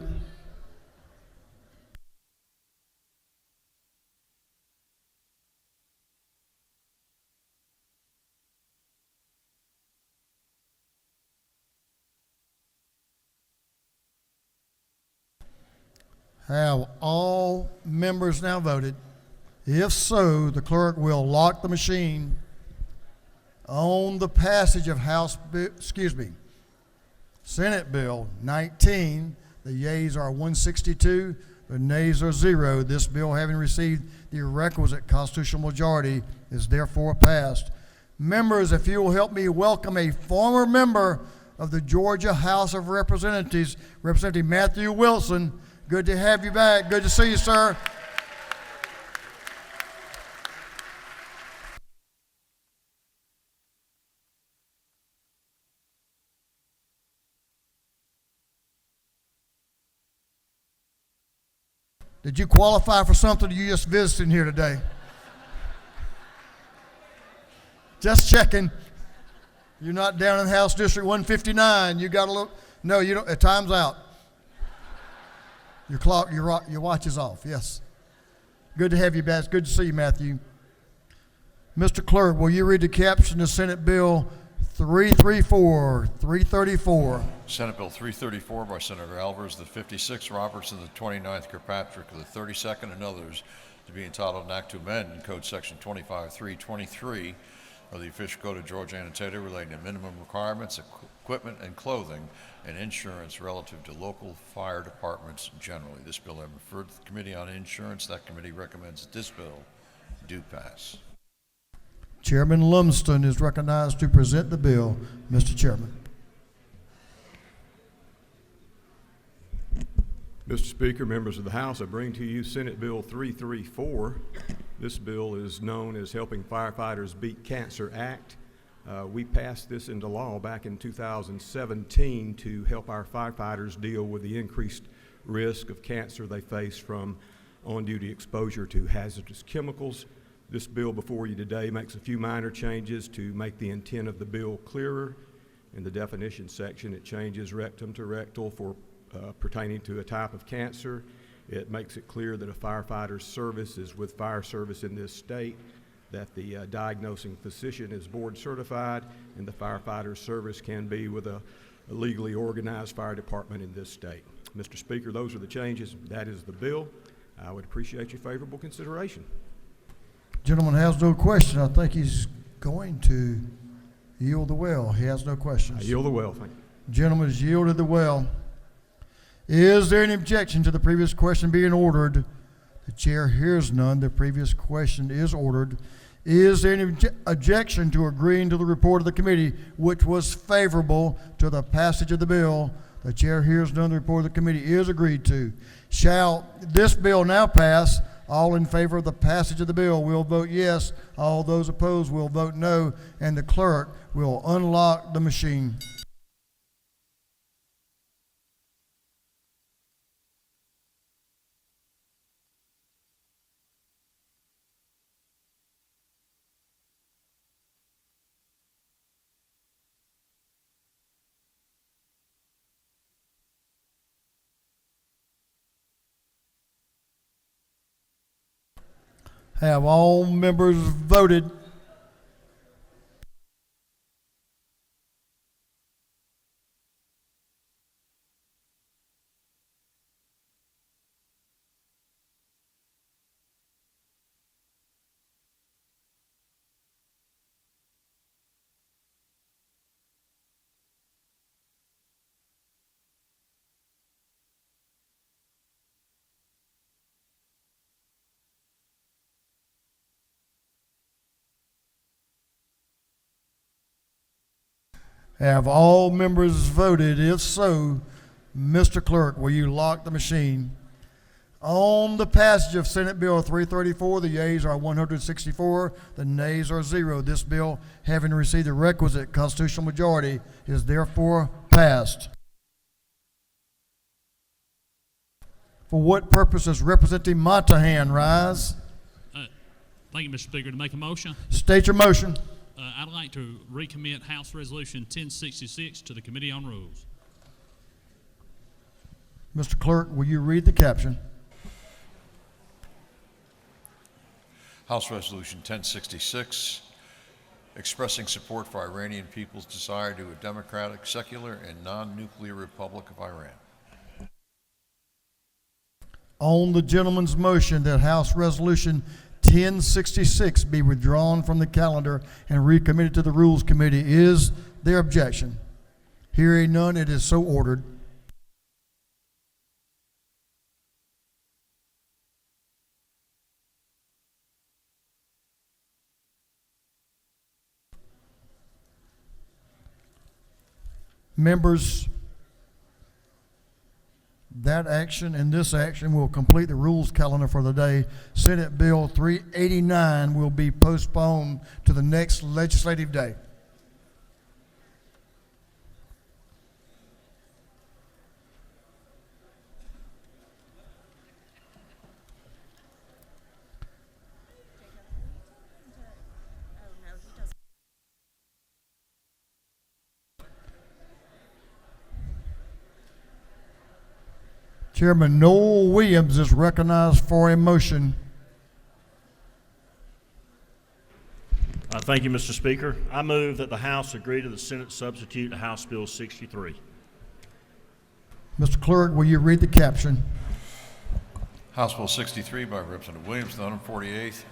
Have all members now voted? If so, the clerk will lock the machine on the passage of Senate Bill 19. The yeas are 162, the nays are 0. This bill, having received the requisite constitutional majority, is therefore passed. Members, if you will help me welcome a former member of the Georgia House of Representatives, Representative Matthew Wilson. Good to have you back. Good to see you, sir. Did you qualify for something, or you just visiting here today? Just checking. You're not down in House District 159. You got a little. No, you don't. Time's out. Your clock, your watch is off. Yes. Good to have you back. Good to see you, Matthew. Mr. Clerk, will you read the caption of Senate Bill 334? Senate Bill 334 by Senator Alvers, the 56th, Robertson, the 29th, Kirkpatrick, the 32nd, and others, to be entitled an act to amend Code Section 25.323 of the Official Code of Georgia annotated relating to minimum requirements, equipment, and clothing, and insurance relative to local fire departments generally. This bill has been referred to the Committee on Insurance. That committee recommends that this bill do pass. Chairman Lumsden is recognized to present the bill. Mr. Chairman. Mr. Speaker, members of the House, I bring to you Senate Bill 334. This bill is known as Helping Firefighters Beat Cancer Act. We passed this into law back in 2017 to help our firefighters deal with the increased risk of cancer they face from on-duty exposure to hazardous chemicals. This bill before you today makes a few minor changes to make the intent of the bill clearer. In the definition section, it changes rectum to rectal for pertaining to a type of cancer. It makes it clear that a firefighter's service is with fire service in this state, that the diagnosing physician is board certified, and the firefighter's service can be with a legally organized fire department in this state. Mr. Speaker, those are the changes. That is the bill. I would appreciate your favorable consideration. Gentleman has no question. I think he's going to yield the well. He has no questions. I yield the well, thank you. Gentleman has yielded the well. Is there any objection to the previous question being ordered? The chair hears none. The previous question is ordered. Is there any objection to agreeing to the report of the committee, which was favorable to the passage of the bill? The chair hears none. The report of the committee is agreed to. Shall this bill now pass? All in favor of the passage of the bill will vote yes. All those opposed will vote no. And the clerk will unlock the machine. Have all members voted? Have all members voted? If so, Mr. Clerk, will you lock the machine? On the passage of Senate Bill 334, the yeas are 164, the nays are 0. This bill, having received the requisite constitutional majority, is therefore passed. For what purpose does Representative Montahan rise? Thank you, Mr. Speaker. To make a motion? State your motion. I'd like to recommit House Resolution 1066 to the Committee on Rules. Mr. Clerk, will you read the caption? House Resolution 1066, expressing support for Iranian people's desire to a democratic, secular, and non-nuclear Republic of Iran. On the gentleman's motion that House Resolution 1066 be withdrawn from the calendar and recommitted to the Rules Committee, is there objection? Hearing none, it is so ordered. Members, that action and this action will complete the rules calendar for the day. Senate Bill 389 will be postponed to the next legislative day. Chairman Noel Williams is recognized for a motion. Thank you, Mr. Speaker. I move that the House agree to the Senate substitute to House Bill 63. Mr. Clerk, will you read the caption? House Bill 63 by Representative Williams, the 148th.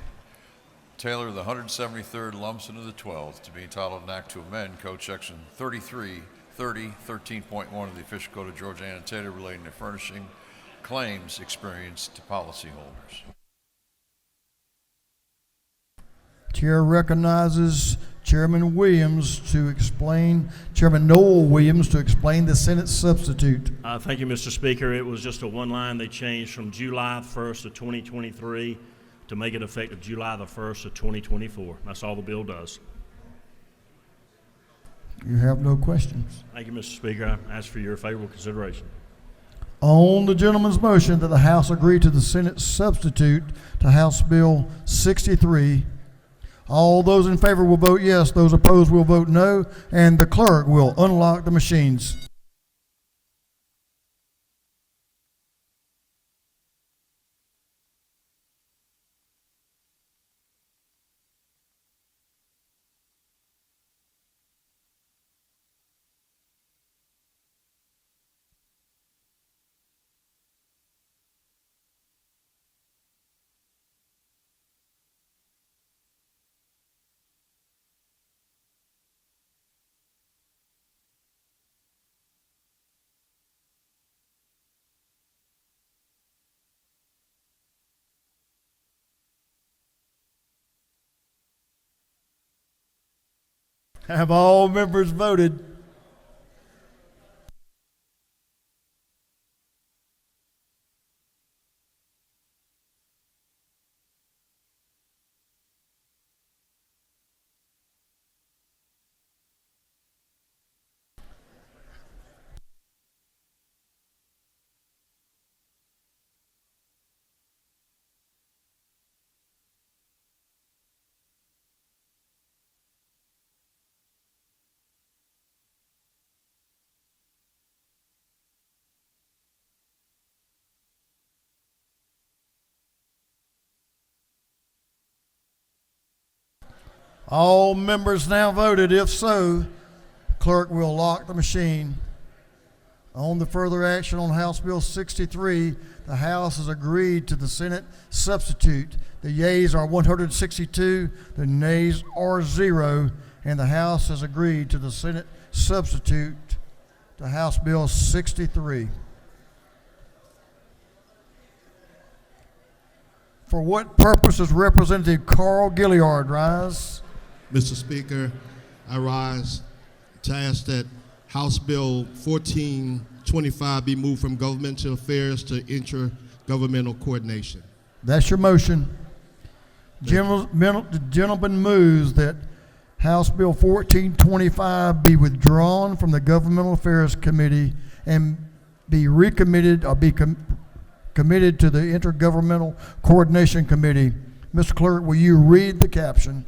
Taylor, the 173rd, Lumsden of the 12th, to be entitled an act to amend Code Section 13.1 of the Official Code of Georgia annotated relating to furnishing claims experience to policyholders. Chair recognizes Chairman Noel Williams to explain the Senate substitute. Thank you, Mr. Speaker. It was just a one line they changed from July 1st of 2023 to make it effective July the 1st of 2024. That's all the bill does. You have no questions. Thank you, Mr. Speaker. I ask for your favorable consideration. On the gentleman's motion that the House agree to the Senate substitute to House Bill 63, all those in favor will vote yes, those opposed will vote no, and the clerk will unlock the machines. Have all members voted? All members now voted. If so, clerk will lock the machine. On the further action on House Bill 63, the House has agreed to the Senate substitute. The yeas are 162, the nays are 0, and the House has agreed to the Senate substitute to House Bill 63. For what purpose does Representative Carl Gilliard rise? Mr. Speaker, I rise to ask that House Bill 1425 be moved from governmental affairs to intergovernmental coordination. That's your motion. The gentleman moves that House Bill 1425 be withdrawn from the Governmental Affairs Committee and be recommitted or be committed to the Intergovernmental Coordination Committee. Mr. Clerk, will you read the caption?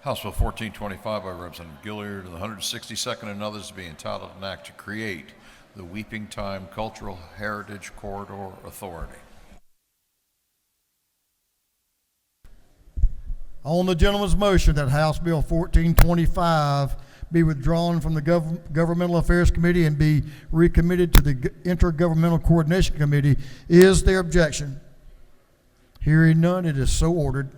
House Bill 1425 by Representative Gilliard and the 162nd and others to be entitled an act to create the Weeping Time Cultural Heritage Corridor Authority. On the gentleman's motion that House Bill 1425 be withdrawn from the Governmental Affairs Committee and be recommitted to the Intergovernmental Coordination Committee, is there objection? Hearing none, it is so ordered.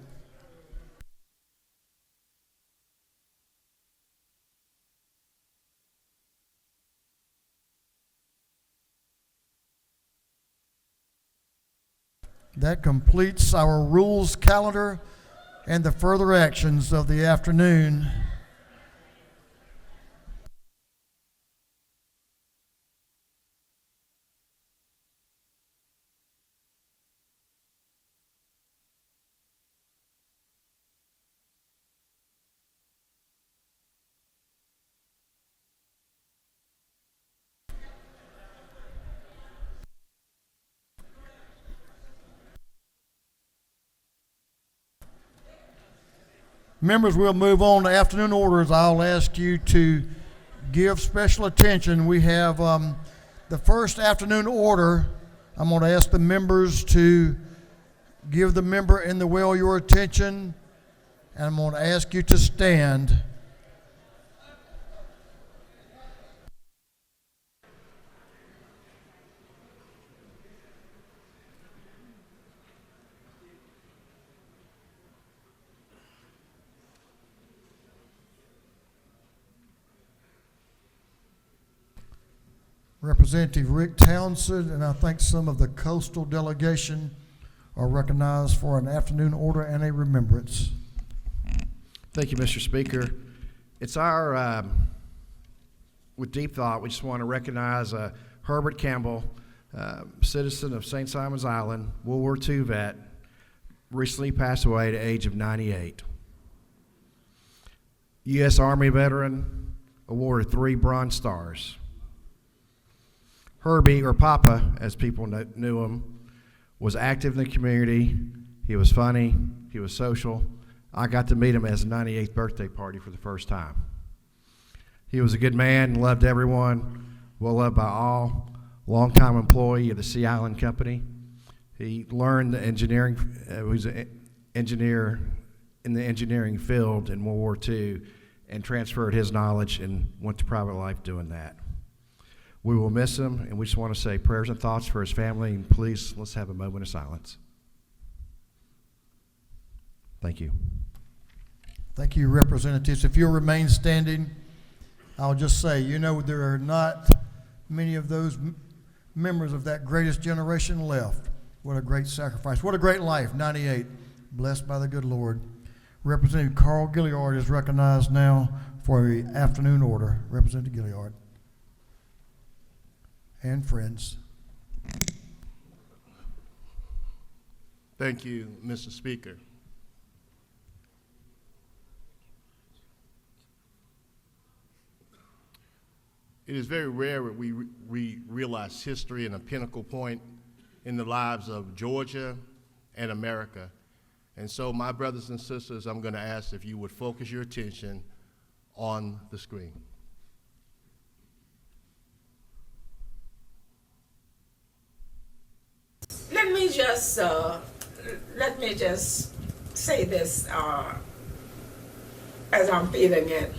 That completes our rules calendar and the further actions of the afternoon. Members, we'll move on to afternoon orders. I'll ask you to give special attention. We have the first afternoon order. I'm going to ask the members to give the member in the well your attention, and I'm going to ask you to stand. Representative Rick Townsend, and I think some of the coastal delegation are recognized for an afternoon order and a remembrance. Thank you, Mr. Speaker. It's our, with deep thought, we just want to recognize Herbert Campbell, citizen of St. Simon's Island, World War II vet, recently passed away at the age of 98. U.S. Army veteran, awarded 3 Bronze Stars. Herbie, or Papa, as people knew him, was active in the community. He was funny. He was social. I got to meet him at his 98th birthday party for the first time. He was a good man, loved everyone, well loved by all. Longtime employee of the Sea Island Company. He learned the engineering. He was an engineer in the engineering field in World War II, and transferred his knowledge and went to private life doing that. We will miss him, and we just want to say prayers and thoughts for his family, and please, let's have a moment of silence. Thank you. Thank you, representatives. If you'll remain standing, I'll just say, you know, there are not many of those members of that greatest generation left. What a great sacrifice. What a great life, 98, blessed by the good Lord. Representative Carl Gilliard is recognized now for the afternoon order. Representative Gilliard. And friends. Thank you, Mr. Speaker. It is very rare that we realize history and a pinnacle point in the lives of Georgia and America. And so, my brothers and sisters, I'm going to ask if you would focus your attention on the screen. Let me just say this as I'm feeling it.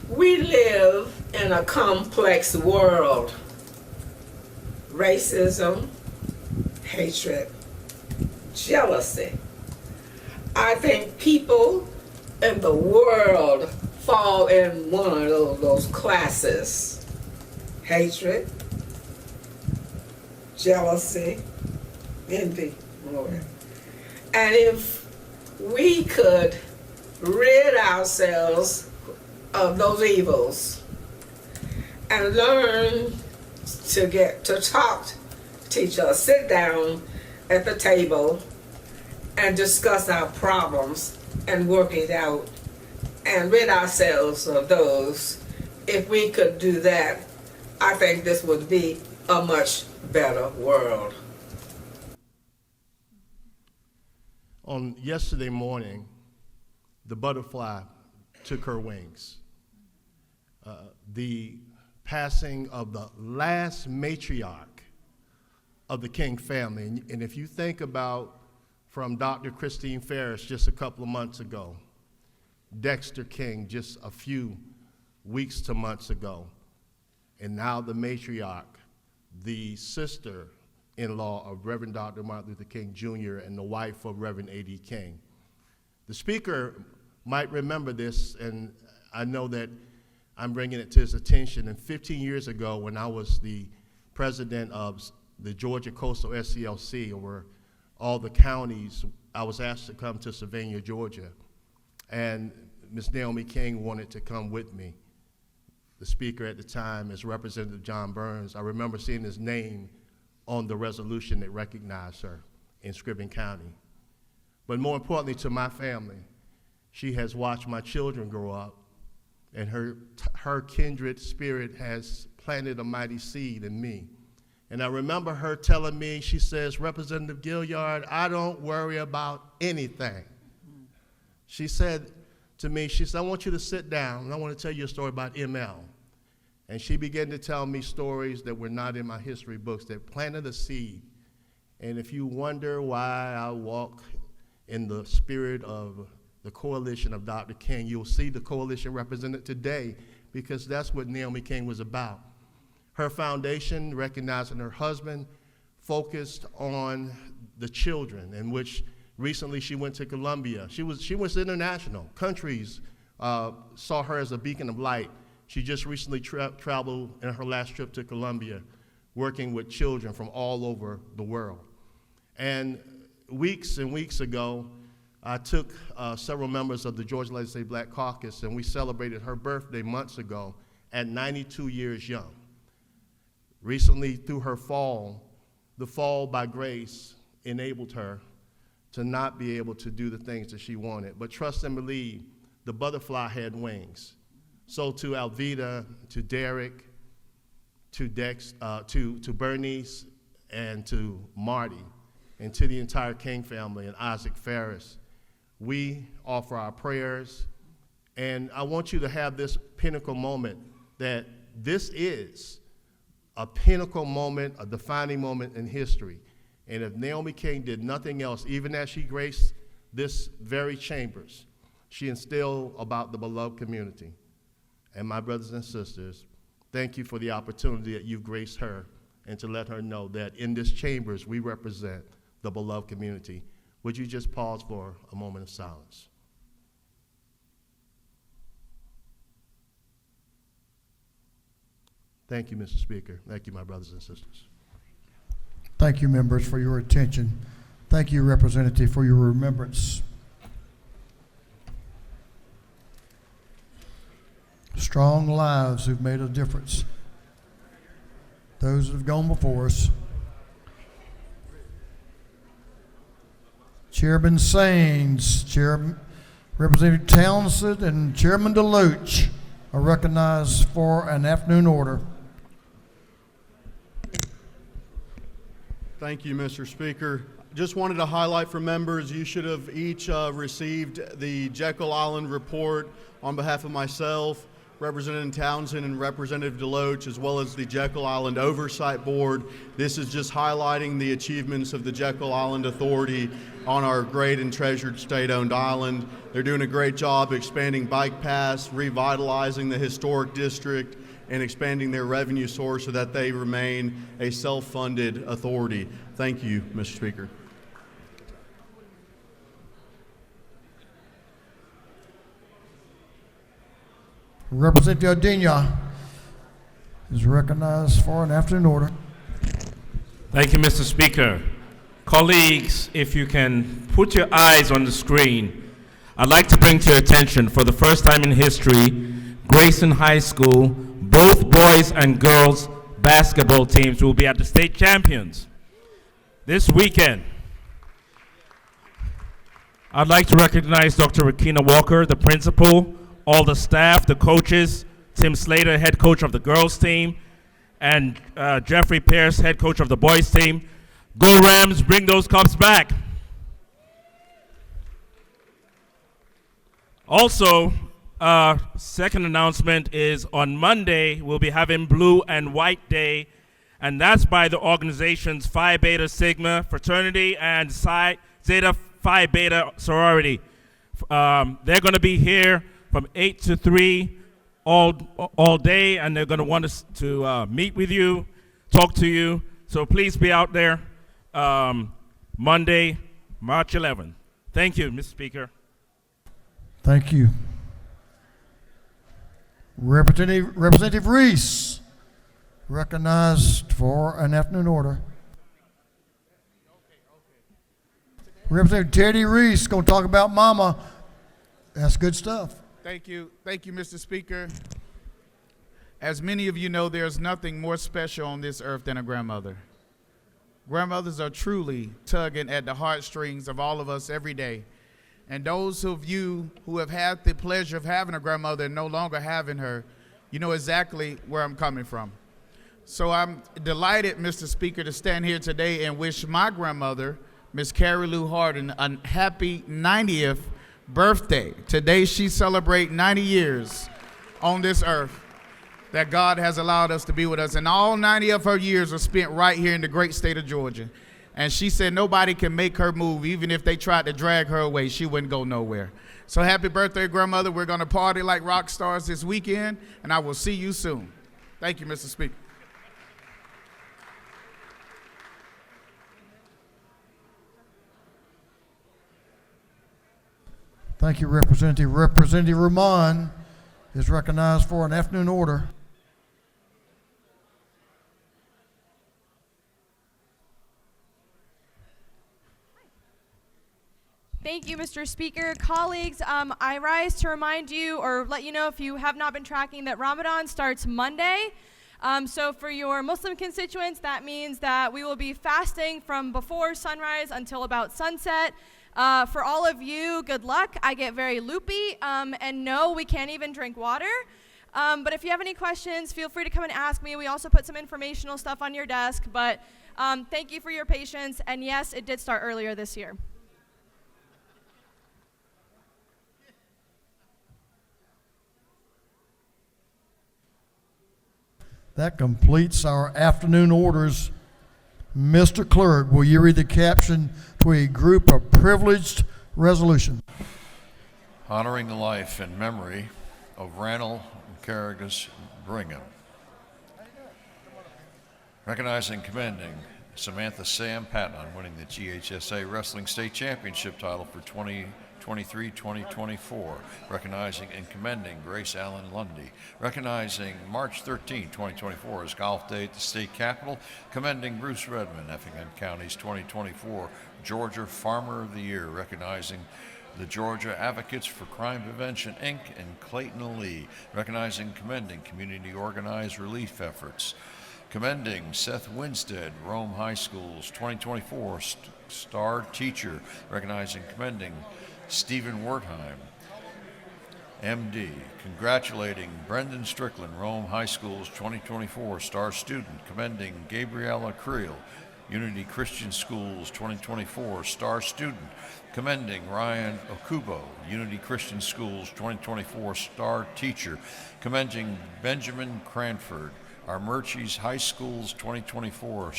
We live in a complex world. Racism, hatred, jealousy. I think people in the world fall in one of those classes. Hatred, jealousy, envy, Lord. And if we could rid ourselves of those evils and learn to talk to each other, sit down at the table and discuss our problems and work it out and rid ourselves of those, if we could do that, I think this would be a much better world. On yesterday morning, the butterfly took her wings. The passing of the last matriarch of the King family. And if you think about from Dr. Christine Ferris just a couple of months ago, Dexter King just a few weeks to months ago, and now the matriarch, the sister in-law of Reverend Dr. Martin Luther King Jr. and the wife of Reverend A.D. King. The speaker might remember this, and I know that I'm bringing it to his attention. And 15 years ago, when I was the president of the Georgia Coastal SCLC, over all the counties, I was asked to come to Savannah, Georgia. And Ms. Naomi King wanted to come with me. The speaker at the time is Representative John Burns. I remember seeing his name on the resolution that recognized her in Scriven County. But more importantly to my family, she has watched my children grow up, and her kindred spirit has planted a mighty seed in me. And I remember her telling me, she says, Representative Gilliard, I don't worry about anything. She said to me, she said, I want you to sit down, and I want to tell you a story about ML. And she began to tell me stories that were not in my history books that planted a seed. And if you wonder why I walk in the spirit of the coalition of Dr. King, you'll see the coalition represented today, because that's what Naomi King was about. Her foundation, recognizing her husband, focused on the children, in which recently she went to Colombia. She was international. Countries saw her as a beacon of light. She just recently traveled in her last trip to Colombia, working with children from all over the world. And weeks and weeks ago, I took several members of the Georgia Legislative Black Caucus, and we celebrated her birthday months ago at 92 years young. Recently, through her fall, the fall by grace enabled her to not be able to do the things that she wanted. But trust and believe, the butterfly had wings. So to Alvita, to Derek, to Bernice, and to Marty, and to the entire King family and Isaac Ferris, we offer our prayers. And I want you to have this pinnacle moment, that this is a pinnacle moment, a defining moment in history. And if Naomi King did nothing else, even as she graced this very chambers, she instilled about the beloved community. And my brothers and sisters, thank you for the opportunity that you've graced her, and to let her know that in this chambers we represent the beloved community. Would you just pause for a moment of silence? Thank you, Mr. Speaker. Thank you, my brothers and sisters. Thank you, members, for your attention. Thank you, Representative, for your remembrance. Strong lives who've made a difference. Those that have gone before us. Chairman Saines, Representative Townsend, and Chairman DeLoach are recognized for an afternoon order. Thank you, Mr. Speaker. Just wanted to highlight for members, you should have each received the Jekyll Island report on behalf of myself, Representative Townsend, and Representative DeLoach, as well as the Jekyll Island Oversight Board. This is just highlighting the achievements of the Jekyll Island Authority on our great and treasured state-owned island. They're doing a great job expanding bike paths, revitalizing the historic district, and expanding their revenue source so that they remain a self-funded authority. Thank you, Mr. Speaker. Representative Adina is recognized for an afternoon order. Thank you, Mr. Speaker. Colleagues, if you can put your eyes on the screen, I'd like to bring to your attention, for the first time in history, Grayson High School, both boys and girls basketball teams will be at the state champions this weekend. I'd like to recognize Dr. Rakina Walker, the principal, all the staff, the coaches, Tim Slater, head coach of the girls team, and Jeffrey Pierce, head coach of the boys team. Go Rams, bring those cups back. Also, second announcement is on Monday, we'll be having Blue and White Day, and that's by the organizations Phi Beta Sigma Fraternity and Psi Zeta Phi Beta Sorority. They're going to be here from 8 to 3 all day, and they're going to want us to meet with you, talk to you. So please be out there. Monday, March 11th. Thank you, Mr. Speaker. Thank you. Representative Reese, recognized for an afternoon order. Representative Teddy Reese going to talk about Mama. That's good stuff. Thank you, Mr. Speaker. As many of you know, there's nothing more special on this earth than a grandmother. Grandmothers are truly tugging at the heartstrings of all of us every day. And those of you who have had the pleasure of having a grandmother and no longer having her, you know exactly where I'm coming from. So I'm delighted, Mr. Speaker, to stand here today and wish my grandmother, Miss Carrie Lou Harden, a happy 90th birthday. Today she celebrates 90 years on this earth that God has allowed us to be with us. And all 90 of her years are spent right here in the great state of Georgia. And she said nobody can make her move. Even if they tried to drag her away, she wouldn't go nowhere. So happy birthday, grandmother. We're going to party like rock stars this weekend, and I will see you soon. Thank you, Mr. Speaker. Thank you, Representative. Representative Ramon is recognized for an afternoon order. Thank you, Mr. Speaker. Colleagues, I rise to remind you or let you know if you have not been tracking that Ramadan starts Monday. So for your Muslim constituents, that means that we will be fasting from before sunrise until about sunset. For all of you, good luck. I get very loopy, and no, we can't even drink water. But if you have any questions, feel free to come and ask me. We also put some informational stuff on your desk, but thank you for your patience. And yes, it did start earlier this year. That completes our afternoon orders. Mr. Clerk, will you read the caption to a group of privileged resolutions? Honoring the life and memory of Randall Carragus Brigham. Recognizing and commending Samantha Sam Patton on winning the GHSA Wrestling State Championship title for 2023-2024. Recognizing and commending Grace Allen Lundy. Recognizing March 13, 2024 as Golf Day at the State Capitol. Commending Bruce Redmond, Effingham County's 2024 Georgia Farmer of the Year. Recognizing the Georgia Advocates for Crime Prevention, Inc. and Clayton Lee. Recognizing and commending community organized relief efforts. Commending Seth Winstead, Rome High School's 2024 Star Teacher. Recognizing and commending Stephen Wertheim, MD. Congratulating Brendan Strickland, Rome High School's 2024 Star Student. Commending Gabriella Creel, Unity Christian Schools 2024 Star Student. Commending Ryan Okubo, Unity Christian Schools 2024 Star Teacher. Commending Benjamin Cranford, Armurchie's High School's 2024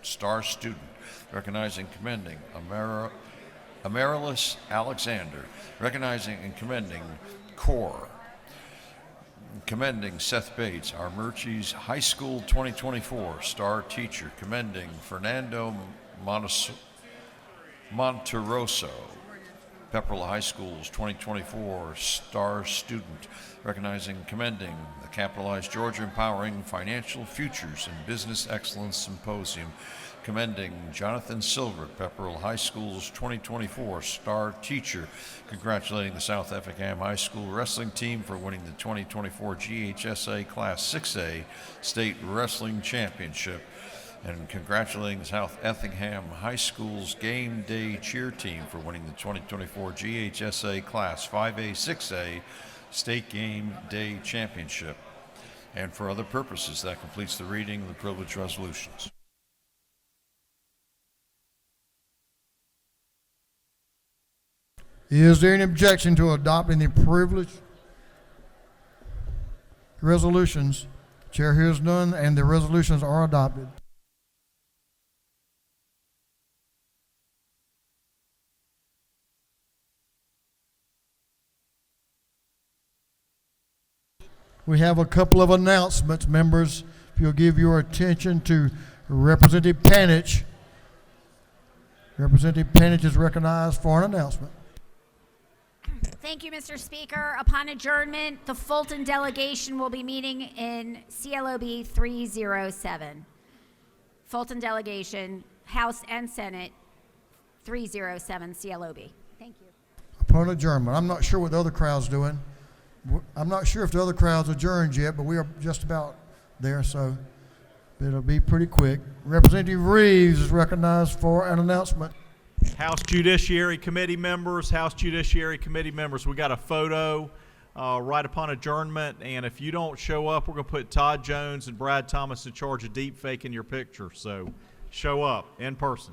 Star Student. Recognizing and commending Amaryllis Alexander. Recognizing and commending Core. Commending Seth Bates, Armurchie's High School 2024 Star Teacher. Commending Fernando Monteroso, Pepperell High School's 2024 Star Student. Recognizing and commending the Capitalized Georgia Empowering Financial Futures and Business Excellence Symposium. Commending Jonathan Silver, Pepperell High School's 2024 Star Teacher. Congratulating the South Effingham High School wrestling team for winning the 2024 GHSA Class 6A State Wrestling Championship. And congratulating the South Effingham High School's Game Day Cheer Team for winning the 2024 GHSA Class 5A 6A State Game Day Championship. And for other purposes, that completes the reading of the privileged resolutions. Is there any objection to adopting the privileged resolutions? Chair hears none, and the resolutions are adopted. We have a couple of announcements, members. If you'll give your attention to Representative Panich, Representative Pennant is recognized for an announcement. Thank you, Mr. Speaker. Upon adjournment, the Fulton delegation will be meeting in CLOB 307. Fulton delegation, House and Senate, 307 CLOB. Thank you. Upon adjournment, I'm not sure what the other crowd's doing. I'm not sure if the other crowd's adjourned yet, but we are just about there, so it'll be pretty quick. Representative Reeves is recognized for an announcement. House Judiciary Committee members, we got a photo right upon adjournment, and if you don't show up, we're going to put Todd Jones and Brad Thomas in charge of deep faking your picture, so show up in person.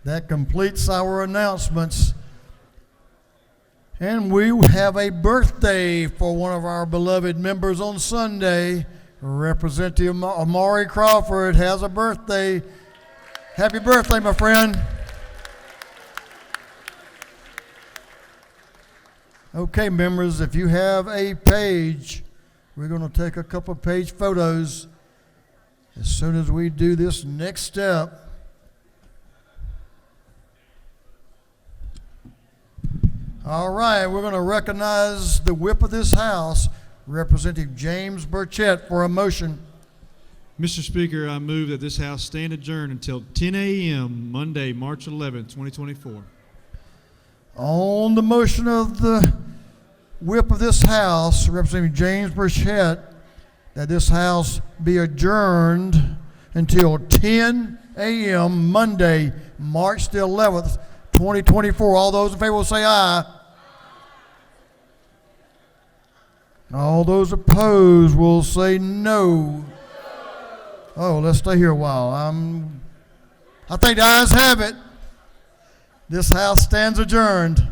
That completes our announcements. And we have a birthday for one of our beloved members on Sunday. Representative Amari Crawford has a birthday. Happy birthday, my friend. Okay, members, if you have a page, we're going to take a couple of page photos as soon as we do this next step. All right, we're going to recognize the whip of this House, Representative James Burchett, for a motion. Mr. Speaker, I move that this House stand adjourned until 10 a.m. Monday, March 11, 2024. On the motion of the whip of this House, Representative James Burchett, that this House be adjourned until 10 a.m. Monday, March the 11th, 2024. All those in favor will say aye. All those opposed will say no. Oh, let's stay here a while. I think the ayes have it. This House stands adjourned.